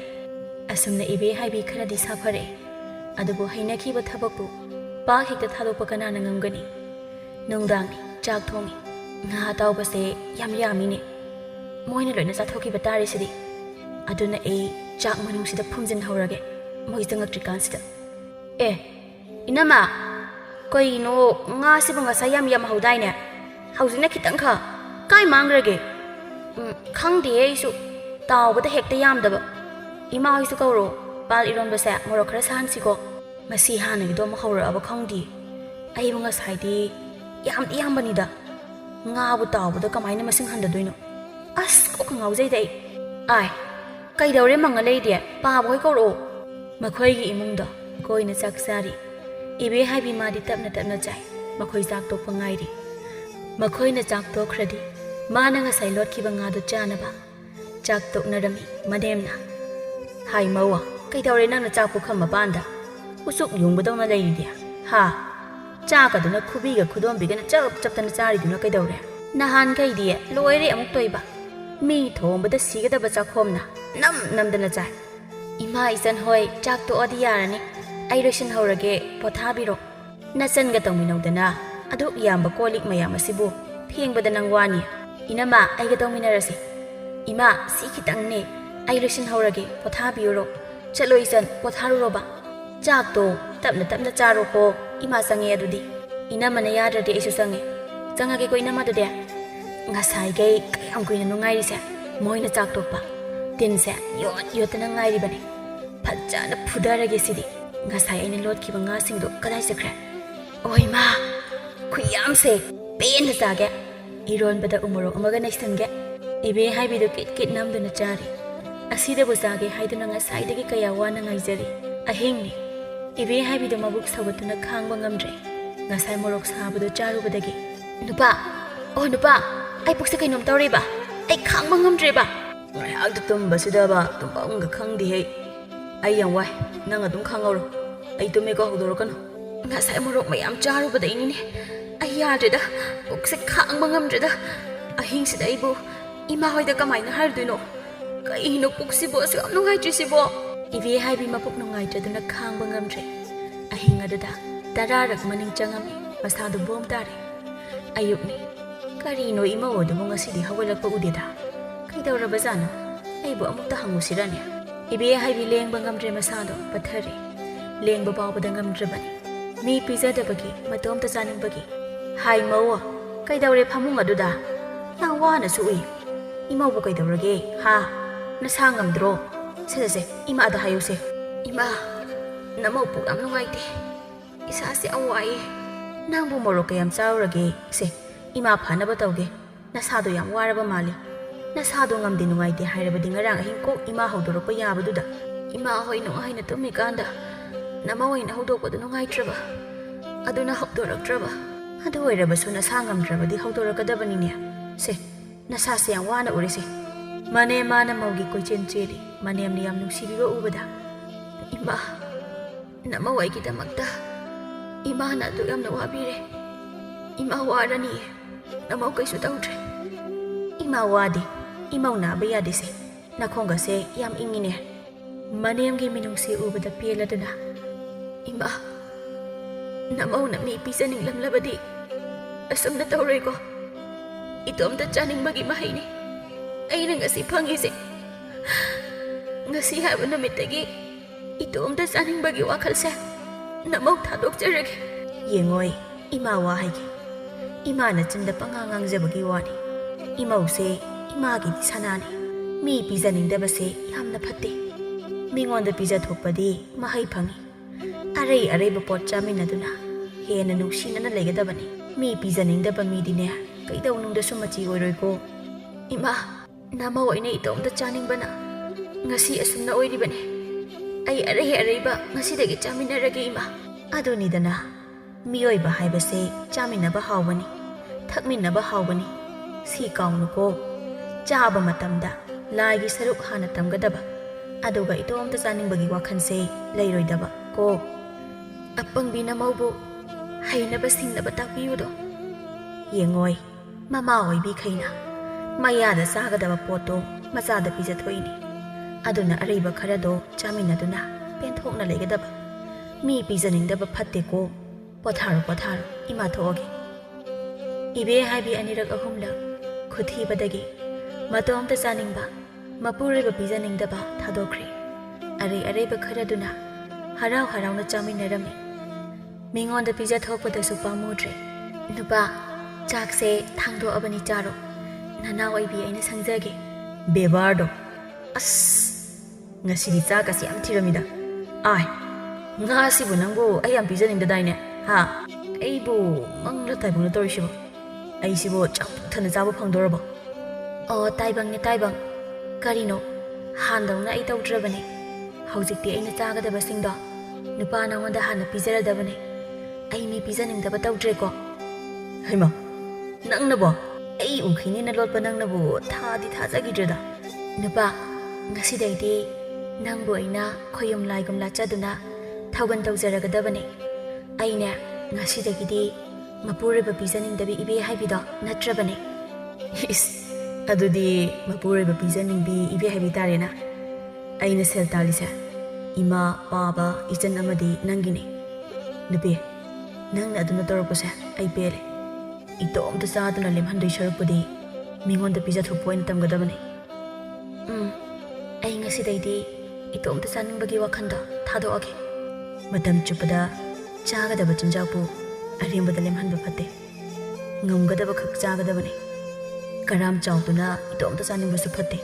ꯑꯁꯨꯝꯅ ꯏꯕꯦ ꯍꯥꯏꯕꯤ ꯈꯔꯗꯤ ꯁꯥꯐꯔꯛꯑꯦ ꯑꯗꯨꯕꯨ ꯍꯩꯅꯈꯤꯕ ꯊꯕꯛꯄꯨ ꯄꯥꯛ ꯍꯦꯛꯇ ꯊꯥꯗꯣꯛꯄ ꯀꯅꯥꯅ ꯉꯝꯒꯅꯤ ꯅꯨꯡꯗꯥꯡꯅꯤ ꯆꯥꯛ ꯊꯣꯡꯉꯤ ꯉꯥ ꯑꯇꯥꯎꯕꯁꯦ ꯌꯥꯝ ꯌꯥꯝꯃꯤꯅꯦ ꯃꯣꯏꯅ ꯂꯣꯏꯅ ꯆꯥꯊꯣꯛꯈꯤꯕ ꯇꯥꯔꯤꯁꯤꯗꯤ ꯑꯗꯨꯅ ꯑꯩ ꯆꯥꯛ ꯃꯅꯨꯡꯁꯤꯗ ꯐꯨꯝꯖꯤꯟꯍꯧꯔꯒꯦ ꯃꯣꯏ ꯆꯪꯉꯛꯇ꯭ꯔꯤꯀꯥꯟꯁꯤꯗ ꯏꯅꯝꯃ ꯀꯩꯅꯣ ꯉꯥꯁꯤꯕꯨ ꯉꯁꯥꯏ ꯌꯥꯝ ꯌꯥꯝꯍꯧꯗꯥꯏꯅꯦ ꯍꯧꯖꯤꯛꯅ ꯈꯤꯇꯪꯈꯛ ꯀꯥꯏ ꯃꯥꯡꯈ꯭ꯔꯒꯦ ꯈꯪꯗꯦꯍꯦ ꯑꯩꯁꯨ ꯇꯥꯎꯕꯗ ꯍꯦꯛꯇ ꯌꯥꯝꯗꯕ ꯏꯃꯥ ꯍꯣꯏꯁꯨ ꯀꯧꯔꯣ ꯄꯥꯜ ꯏꯔꯣꯟꯕꯁꯦ ꯃꯣꯔꯣꯛ ꯈꯔ ꯁꯥꯍꯟꯁꯤꯀꯣ ꯃꯁꯤ ꯍꯥꯟꯅꯒꯤꯗꯣ ꯑꯃꯨꯛ ꯍꯧꯔꯛꯑꯕ ꯈꯪꯗꯦ ꯑꯩꯕꯨ ꯉꯁꯥꯏꯗꯤ ꯌꯥꯝꯗꯤ ꯌꯥꯝꯕꯅꯤꯗ ꯉꯥꯕꯨ ꯇꯥꯎꯕꯗ ꯀꯃꯥꯏꯅ ꯃꯁꯤꯡ ꯍꯟꯊꯗꯣꯏꯅꯣ ꯑꯁ ꯀꯣꯛꯀ ꯉꯥꯎꯖꯩꯗ ꯑꯩ ꯀꯩꯗꯧꯔꯦ ꯃꯪꯉ ꯂꯩꯔꯤꯗꯤ ꯄꯥꯕ ꯍꯣꯏ ꯀꯧꯔꯛꯑꯣ ꯃꯈꯣꯏꯒꯤ ꯏꯃꯨꯡꯗꯣ ꯀꯣꯏꯅ ꯆꯥꯛ ꯆꯥꯔꯤ ꯏꯕꯦ ꯍꯥꯏꯕꯤ ꯃꯥꯗꯤ ꯇꯞꯅ ꯇꯞꯅ ꯆꯥꯏ ꯃꯈꯣꯏ ꯆꯥꯛ ꯇꯣꯛꯄ ꯉꯥꯏꯔꯤ ꯃꯈꯣꯏꯅ ꯆꯥꯛ ꯇꯣꯛꯈ꯭ꯔꯗꯤ ꯃꯥꯅ ꯉꯁꯥꯏ ꯂꯣꯠꯈꯤꯕ ꯉꯥꯗꯨ ꯆꯥꯅꯕ ꯆꯥꯛ ꯇꯣꯛꯅꯔꯝꯃꯤ ꯃꯅꯦꯝꯅ ꯍꯥꯏ ꯃꯧ ꯀꯩꯗꯧꯔꯦ ꯅꯪꯅ ꯆꯥꯛ ꯄꯨꯈꯝ ꯃꯄꯥꯟꯗ ꯎꯆꯨꯛ ꯌꯨꯡꯕꯗꯧꯅ ꯂꯩꯔꯤꯗꯤ ꯍꯥ ꯆꯥꯛꯀꯗꯨꯅ ꯈꯨꯕꯤꯒ ꯈꯨꯗꯣꯝꯕꯤꯒꯅ ꯆꯞ ꯆꯞꯇꯅ ꯆꯥꯔꯤꯗꯨꯅ ꯀꯩꯗꯧꯔꯦ ꯅꯍꯥꯟꯈꯩꯗꯤ ꯂꯣꯏꯔꯦ ꯑꯃꯨꯛ ꯇꯣꯏꯕ ꯃꯤ ꯊꯣꯡꯕꯗ ꯁꯤꯒꯗꯕ ꯆꯥꯛꯈꯣꯝꯅ ꯅꯝꯗꯅ ꯆꯥꯏ ꯏꯃꯥ ꯏꯆꯟ ꯍꯣꯏ ꯆꯥꯛ ꯇꯣꯛꯑꯗꯤ ꯌꯥꯔꯅꯤ ꯑꯩ ꯂꯣꯏꯁꯤꯟꯍꯧꯔꯒꯦ ꯄꯣꯊꯥꯕꯤꯔꯣ ꯅꯆꯟꯒ ꯇꯧꯃꯤꯟꯅꯧꯗꯅ ꯑꯗꯨꯛ ꯌꯥꯝꯕ ꯀꯣꯜꯂꯤꯛ ꯃꯌꯥꯝ ꯑꯁꯤꯕꯨ ꯐꯦꯡꯕꯗ ꯅꯪ ꯋꯥꯅꯤ ꯏꯅꯝꯃ ꯑꯩꯒ ꯇꯧꯃꯤꯟꯅꯔꯁꯤ ꯏꯃꯥ ꯁꯤ ꯈꯤꯇꯪꯅꯦ ꯑꯩ ꯂꯣꯏꯁꯤꯟꯍꯧꯔꯒꯦ ꯄꯣꯊꯥꯕꯤꯌꯨꯔꯣ ꯆꯠꯂꯣ ꯏꯆꯟ ꯄꯣꯊꯥꯔꯨꯔꯣꯕ ꯆꯥꯛꯇꯣ ꯇꯞꯅ ꯇꯞꯅ ꯆꯥꯔꯣꯀꯣ ꯏꯃꯥ ꯆꯪꯉꯦ ꯑꯗꯨꯗꯤ ꯏꯅꯝꯃꯅ ꯌꯥꯗ꯭ꯔꯗꯤ ꯑꯩꯁꯨ ꯆꯪꯉꯦ ꯆꯪꯉꯒꯦꯀꯣ ꯏꯅꯝꯃ ꯑꯗꯨꯗꯤ ꯉꯁꯥꯏꯈꯩ ꯀꯌꯥꯝ ꯀꯨꯏꯅ ꯅꯨꯡꯉꯥꯏꯔꯤꯁꯦ ꯃꯣꯏꯅ ꯆꯥꯛ ꯇꯣꯛꯄ ꯇꯤꯟꯁꯦ ꯌꯣꯠꯇꯅ ꯉꯥꯏꯔꯤꯕꯅꯤ ꯐꯖꯅ ꯐꯨꯊꯔꯒꯦ ꯁꯤꯗꯤ ꯉꯁꯥꯏ ꯑꯩꯅ ꯂꯣꯠꯈꯤꯕ ꯉꯥꯁꯤꯡꯗꯣ ꯀꯗꯥꯏ ꯆꯠꯈ꯭ꯔꯦ ꯑꯣꯏ ꯃꯥ ꯈꯨꯌꯥꯝꯁꯦ ꯄꯦꯟꯅ ꯆꯥꯒꯦ ꯏꯔꯣꯟꯕꯗ ꯎꯃꯣꯔꯣꯛ ꯑꯃꯒ ꯅꯩꯁꯟꯒꯦ ꯏꯕꯦ ꯍꯥꯏꯕꯤꯗꯨ ꯀꯤꯠ ꯀꯤꯠ ꯅꯝꯗꯨꯅ ꯆꯥꯔꯤ ꯑꯁꯤꯗꯕꯨ ꯆꯥꯒꯦ ꯍꯥꯏꯗꯨꯅ ꯉꯁꯥꯏꯗꯒꯤ ꯀꯌꯥ ꯋꯥꯅ ꯉꯥꯏꯖꯔꯤ ꯑꯍꯤꯡꯅꯤ ꯏꯕꯦ ꯍꯥꯏꯕꯤꯗꯨ ꯃꯕꯨꯛ ꯁꯧꯒꯠꯇꯨꯅ ꯈꯥꯡꯕ ꯉꯝꯗ꯭ꯔꯦ ꯉꯁꯥꯏ ꯃꯣꯔꯣꯛ ꯁꯥꯕꯗꯨ ꯆꯥꯔꯨꯕꯗꯒꯤ ꯅꯨꯄꯥ ꯑꯩ ꯄꯨꯛꯁꯦ ꯀꯩꯅꯣꯝ ꯇꯧꯔꯦꯕ ꯑꯩ ꯈꯥꯡꯕ ꯉꯝꯗ꯭ꯔꯦꯕ ꯉꯥꯏꯍꯥꯛꯇ ꯇꯨꯝꯕꯁꯤꯗꯕ ꯇꯨꯝꯐꯝꯒ ꯈꯪꯗꯦꯍꯦ ꯑꯩ ꯌꯥꯝ ꯋꯥꯏ ꯅꯪ ꯑꯗꯨꯝ ꯈꯪꯍꯧꯔꯣ ꯑꯩ ꯇꯨꯝꯃꯦꯀꯣ ꯍꯧꯗꯣꯔꯛꯀꯅꯨ ꯉꯁꯥꯏ ꯃꯣꯔꯣꯛ ꯃꯌꯥꯝ ꯆꯥꯔꯨꯕꯗꯩꯅꯤꯅꯦ ꯑꯩ ꯌꯥꯗ꯭ꯔꯦꯗ ꯄꯨꯛꯁꯦ ꯈꯥꯡꯕ ꯉꯝꯗ꯭ꯔꯦꯗ ꯑꯍꯤꯡꯁꯤꯗ ꯑꯩꯕꯨ ꯏꯃꯥ ꯍꯣꯏꯗ ꯀꯃꯥꯏꯅ ꯍꯥꯏꯔꯨꯗꯣꯏꯅꯣ ꯀꯩꯅꯣ ꯄꯨꯛꯁꯤꯕꯨ ꯑꯁꯨꯛ ꯌꯥꯝ ꯅꯨꯡꯉꯥꯏꯇ꯭ꯔꯤꯁꯤꯕꯣ ꯏꯕꯦ ꯍꯥꯏꯕꯤ ꯃꯄꯨꯛ ꯅꯨꯡꯉꯥꯏꯇ꯭ꯔꯗꯨꯅ ꯈꯥꯡꯕ ꯉꯝꯗ꯭ꯔꯦ ꯑꯍꯤꯡ ꯑꯗꯨꯗ 10ꯔꯛ ꯃꯅꯤꯡ ꯆꯪꯉꯝꯃꯤ ꯃꯁꯥꯗꯨ ꯕꯣꯝ ꯇꯥꯔꯦ ꯑꯌꯨꯛꯅꯤ ꯀꯔꯤꯅꯣ ꯏꯃꯧ ꯑꯗꯨꯕꯨ ꯉꯁꯤꯗꯤ ꯍꯧꯒꯠꯂꯛꯄ ꯎꯗꯦꯗ ꯀꯩꯗꯧꯔꯕꯖꯥꯠꯅꯣ ꯑꯩꯕꯨ ꯑꯃꯨꯛꯇ ꯍꯪꯉꯨꯁꯤꯔꯅꯦ ꯏꯕꯦ ꯍꯥꯏꯕꯤ ꯂꯦꯡꯕ ꯉꯝꯗ꯭ꯔꯦ ꯃꯁꯥꯗꯣ ꯄꯠꯊꯔꯦ ꯂꯦꯡꯕ ꯐꯥꯎꯕꯗ ꯉꯝꯗ꯭ꯔꯕꯅꯤ ꯃꯤ ꯄꯤꯖꯗꯕꯒꯤ ꯃꯇꯣꯝꯇ ꯆꯥꯅꯤꯡꯕꯒꯤ ꯍꯥꯏ ꯃꯧ ꯀꯩꯗꯧꯔꯦ ꯐꯃꯨꯡ ꯑꯗꯨꯗ ꯌꯥꯝ ꯋꯥꯅꯁꯨ ꯎꯏ ꯏꯃꯧꯕꯨ ꯀꯩꯗꯧꯔꯒꯦ ꯍꯥ ꯅꯁꯥ ꯉꯝꯗ꯭ꯔꯣ ꯁꯦ ꯏꯃꯥꯗ ꯍꯥꯏꯌꯨꯁꯦ ꯏꯃꯥ ꯅꯃꯧ ꯄꯨꯛ ꯌꯥꯝ ꯅꯨꯡꯉꯥꯏꯇꯦ ꯏꯁꯥꯁꯦ ꯌꯥꯝ ꯋꯥꯏꯌꯦ ꯅꯪꯕꯨ ꯃꯣꯔꯣꯛ ꯀꯌꯥꯝ ꯆꯥꯔꯨꯔꯒꯦ ꯁꯦ ꯏꯃꯥ ꯐꯅꯕ ꯇꯧꯒꯦ ꯅꯁꯥꯗꯣ ꯌꯥꯝ ꯋꯥꯔꯕ ꯃꯥꯜꯂꯤ ꯅꯁꯥꯗꯣ ꯉꯝꯗꯦ ꯅꯨꯡꯉꯥꯏꯇꯦ ꯍꯥꯏꯔꯕꯗꯤ ꯉꯔꯥꯡ ꯑꯍꯤꯡ ꯀꯣꯛ ꯏꯃꯥ ꯍꯧꯗꯣꯔꯛꯄ ꯌꯥꯕꯗꯨꯗ ꯏꯃꯥ ꯍꯣꯏ ꯅꯨꯡꯉꯥꯏꯅ ꯇꯨꯝꯃꯤꯀꯥꯟꯗ ꯅꯃꯧ ꯑꯣꯏꯅ ꯍꯧꯗꯣꯛꯄꯗꯨ ꯅꯨꯡꯉꯥꯏꯇ꯭ꯔꯕ ꯑꯗꯨꯅ ꯍꯧꯗꯣꯔꯛꯇ꯭ꯔꯕ ꯑꯗꯨ ꯑꯣꯏꯔꯕꯁꯨ ꯅꯁꯥ ꯉꯝꯗ꯭ꯔꯕꯗꯤ ꯍꯧꯗꯣꯔꯛꯀꯗꯕꯅꯤꯅꯦ ꯁꯦ ꯅꯁꯥꯁꯦ ꯌꯥꯝ ꯋꯥꯅ ꯎꯔꯦꯁꯦ ꯃꯅꯦꯝ ꯃꯥꯅ ꯃꯧꯒꯤ ꯀꯣꯏꯆꯦꯟ ꯆꯦꯜꯂꯤ ꯃꯅꯦꯝꯅ ꯌꯥꯝ ꯅꯨꯡꯁꯤꯕꯤꯕ ꯎꯕꯗ ꯏꯃꯥ ꯅꯃꯧ ꯑꯩꯒꯤꯗꯃꯛꯇ ꯏꯃꯥꯅ ꯑꯗꯨꯛ ꯌꯥꯝꯅ ꯋꯥꯕꯤꯔꯦ ꯏꯃꯥ ꯋꯥꯔꯅꯤ ꯅꯃꯧ ꯀꯩꯁꯨ ꯇꯧꯗ꯭ꯔꯦ ꯏꯃꯥ ꯋꯥꯗꯦ ꯏꯃꯧ ꯅꯥꯕ ꯌꯥꯗꯦꯁꯦ ꯅꯈꯣꯡꯒꯁꯦ ꯌꯥꯝ ꯏꯪꯉꯤꯅꯦ ꯃꯅꯦꯝꯒꯤ ꯃꯤꯅꯨꯡꯁꯤ ꯎꯕꯗ ꯄꯦꯜꯂꯗꯨꯅ ꯏꯃꯥ ꯅꯃꯧꯅ ꯃꯤ ꯄꯤꯖꯅꯤꯡꯂꯝꯂꯕꯗꯤ ꯑꯁꯨꯝꯅ ꯇꯧꯔꯣꯏꯀꯣ ꯏꯇꯣꯝꯇ ꯆꯥꯅꯤꯡꯕꯒꯤ ꯃꯍꯩꯅꯤ ꯑꯩꯅ ꯉꯁꯤ ꯐꯪꯉꯤꯁꯦ ꯉꯁꯤ ꯍꯥꯏꯕ ꯅꯨꯃꯤꯠꯇꯒꯤ ꯏꯇꯣꯝꯇ ꯆꯥꯅꯤꯡꯕꯒꯤ ꯋꯥꯈꯜꯁꯦ ꯅꯃꯧ ꯊꯥꯗꯣꯛꯆꯔꯒꯦ ꯌꯦꯡꯉꯣꯏ ꯏꯃꯥ ꯋꯥ ꯍꯥꯏꯒꯦ ꯏꯃꯥꯅ ꯆꯤꯟꯗ ꯄꯪꯉꯥꯡ ꯉꯥꯡꯖꯕꯒꯤ ꯋꯥꯅꯤ ꯏꯃꯧꯁꯦ ꯏꯃꯥꯒꯤꯗꯤ ꯁꯅꯥꯅꯤ ꯃꯤ ꯄꯤꯖꯅꯤꯡꯗꯕꯁꯦ ꯌꯥꯝꯅ ꯐꯠꯇꯦ ꯃꯤꯉꯣꯟꯗ ꯄꯤꯖꯊꯣꯛꯄꯗꯤ ꯃꯍꯩ ꯐꯪꯏ ꯑꯔꯩ ꯑꯔꯩꯕ ꯄꯣꯠ ꯆꯥꯃꯤꯟꯅꯗꯨꯅ ꯍꯦꯟꯅ ꯅꯨꯡꯁꯤꯅꯅ ꯂꯩꯒꯗꯕꯅꯤ ꯃꯤ ꯄꯤꯖꯅꯤꯡꯗꯕ ꯃꯤꯗꯤꯅꯦ ꯀꯩꯗꯧꯅꯨꯡꯗꯁꯨ ꯃꯆꯤ ꯑꯣꯏꯔꯣꯏꯀꯣ ꯏꯃꯥ ꯅꯃꯧ ꯑꯩꯅ ꯏꯇꯣꯝꯇ ꯆꯥꯅꯤꯡꯕꯅ ngasi asumna oiribane ai araiba ngasidagi chaminarage ima adunidana miyoiba haibase chaminaba hawbani thakminaba hawbani si kaunu chaba matamda laigi saruk hana tamgadaba aduga itomta chaningbagi wakhanse leiroidaba ko apangbi namaubu hainaba singnaba takpiyudo yengoi mama oibi khaina mayada sagadaba poto machada pijathoini aduna araiba kharado chaminaduna penthokna legadaba mi pijaningdaba phatteko potharo ima thoge ibe haibi anirak ahumla khuthibadagi matomta chaningba mapureba pijaningdaba thadokre araiba kharaduna harauna chaminarami mingonda pija thokpadasu pamudre nupa chakse thangdo abani charo nana oibi aina sangjage bebardo as ngasidi chakasi am thiramida ai ngasibu nangbo ai am pijaningda daine ha aibu mangla taibung torisibo ai sibo chap thana jabo phangdorabo o taibang karino handawna ai tawdrabane haujikti aina chagadaba singdo nupa nangonda hana pijaradabane ai mi pijaningdaba tawdreko haima nangnabo ai ukhini na lotpa nangnabo thadi thajagidreda nupa ngasidaidi nangbo aina khoyum laigum lachaduna thaugan tawjaragadabane aina ngasidagidi mapureba pijaningdabi ibe haibido natrabane is adudi mapureba pijaningbi ibe haibi tarena aina sel talisa ima baba ijan amadi nangine nupe nangna aduna torokose ai pele itomta saduna lemhandai sharupudi mingonda pijathukpoina tamgadabane ai ngasidaidi itomta chaningbagi wakhanda thadokage matam chupada chagadaba chinjapu arembada lemhanba phatte ngamgadaba khak chagadabane karam chauduna itomta chaningbasu phatte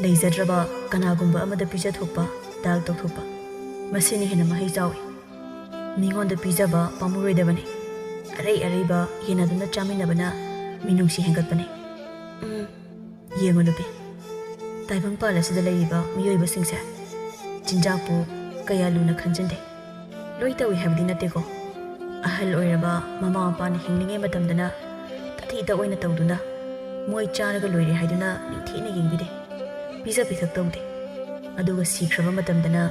leijadraba kanagumba amada pijathokpa dal tokthokpa masini hena mahai chawi mingonda pijaba pamuroidabane araiba yenaduna chaminabana minungsi hengatbane yengonupi taibang pala sida leiba miyoiba singse jinjapu kaya luna khanjande loi tawi habdi nateko ahal oiraba mama mapana hinglinge matamdana tathita oina tawduna moi charaga loire haiduna ningthina yengbide pisa pithak tawde aduga sikraba matamdana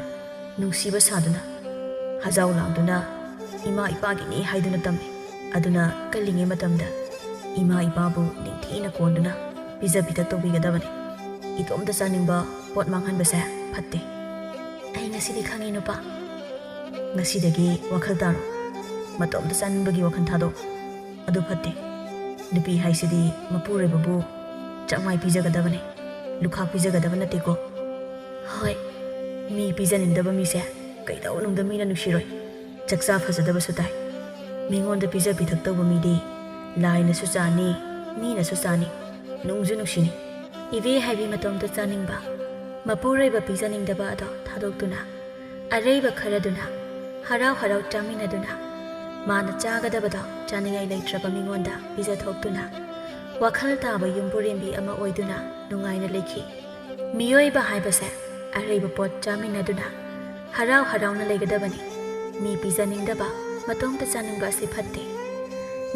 nungsiba saduna hajau langduna ima ipagini haiduna tamme aduna kallinge matamda ima ipabu ningthina konduna pisa pithak tawbigadabane itomta chaningba pot manghanbase phatte ai ngasidi khangi nupa ngasidagi wakhal taro matomta chanbagi wakhan thado adu phatte nupi haisidi mapurebabu chakmai pijagadabane lukha pijagadabana teko hoi mi pijaningdaba mise kaidawunungda mina nushiroi chaksa phajadaba sutai mingonda pija pithak tawba midi laina su chani mina su chani nungju nushini ibe haibi matomta chaningba mapuraiba pijaningdaba ado thadokduna araiba kharaduna harau chaminaduna mana chagadabado chaningai leitraba mingonda pijathokduna wakhal taba yumburembi ama oiduna nungaina lekhi miyoiba haibase araiba pot chaminaduna harauna leigadabani mi pijaningdaba matomta chaningba se phatte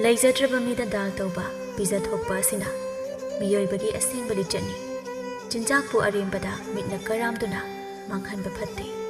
leijadraba mida dal tawba pijathokpa asina miyoibagi asengbali chani jinjakpu arembada mitna karamduna manghanba phatte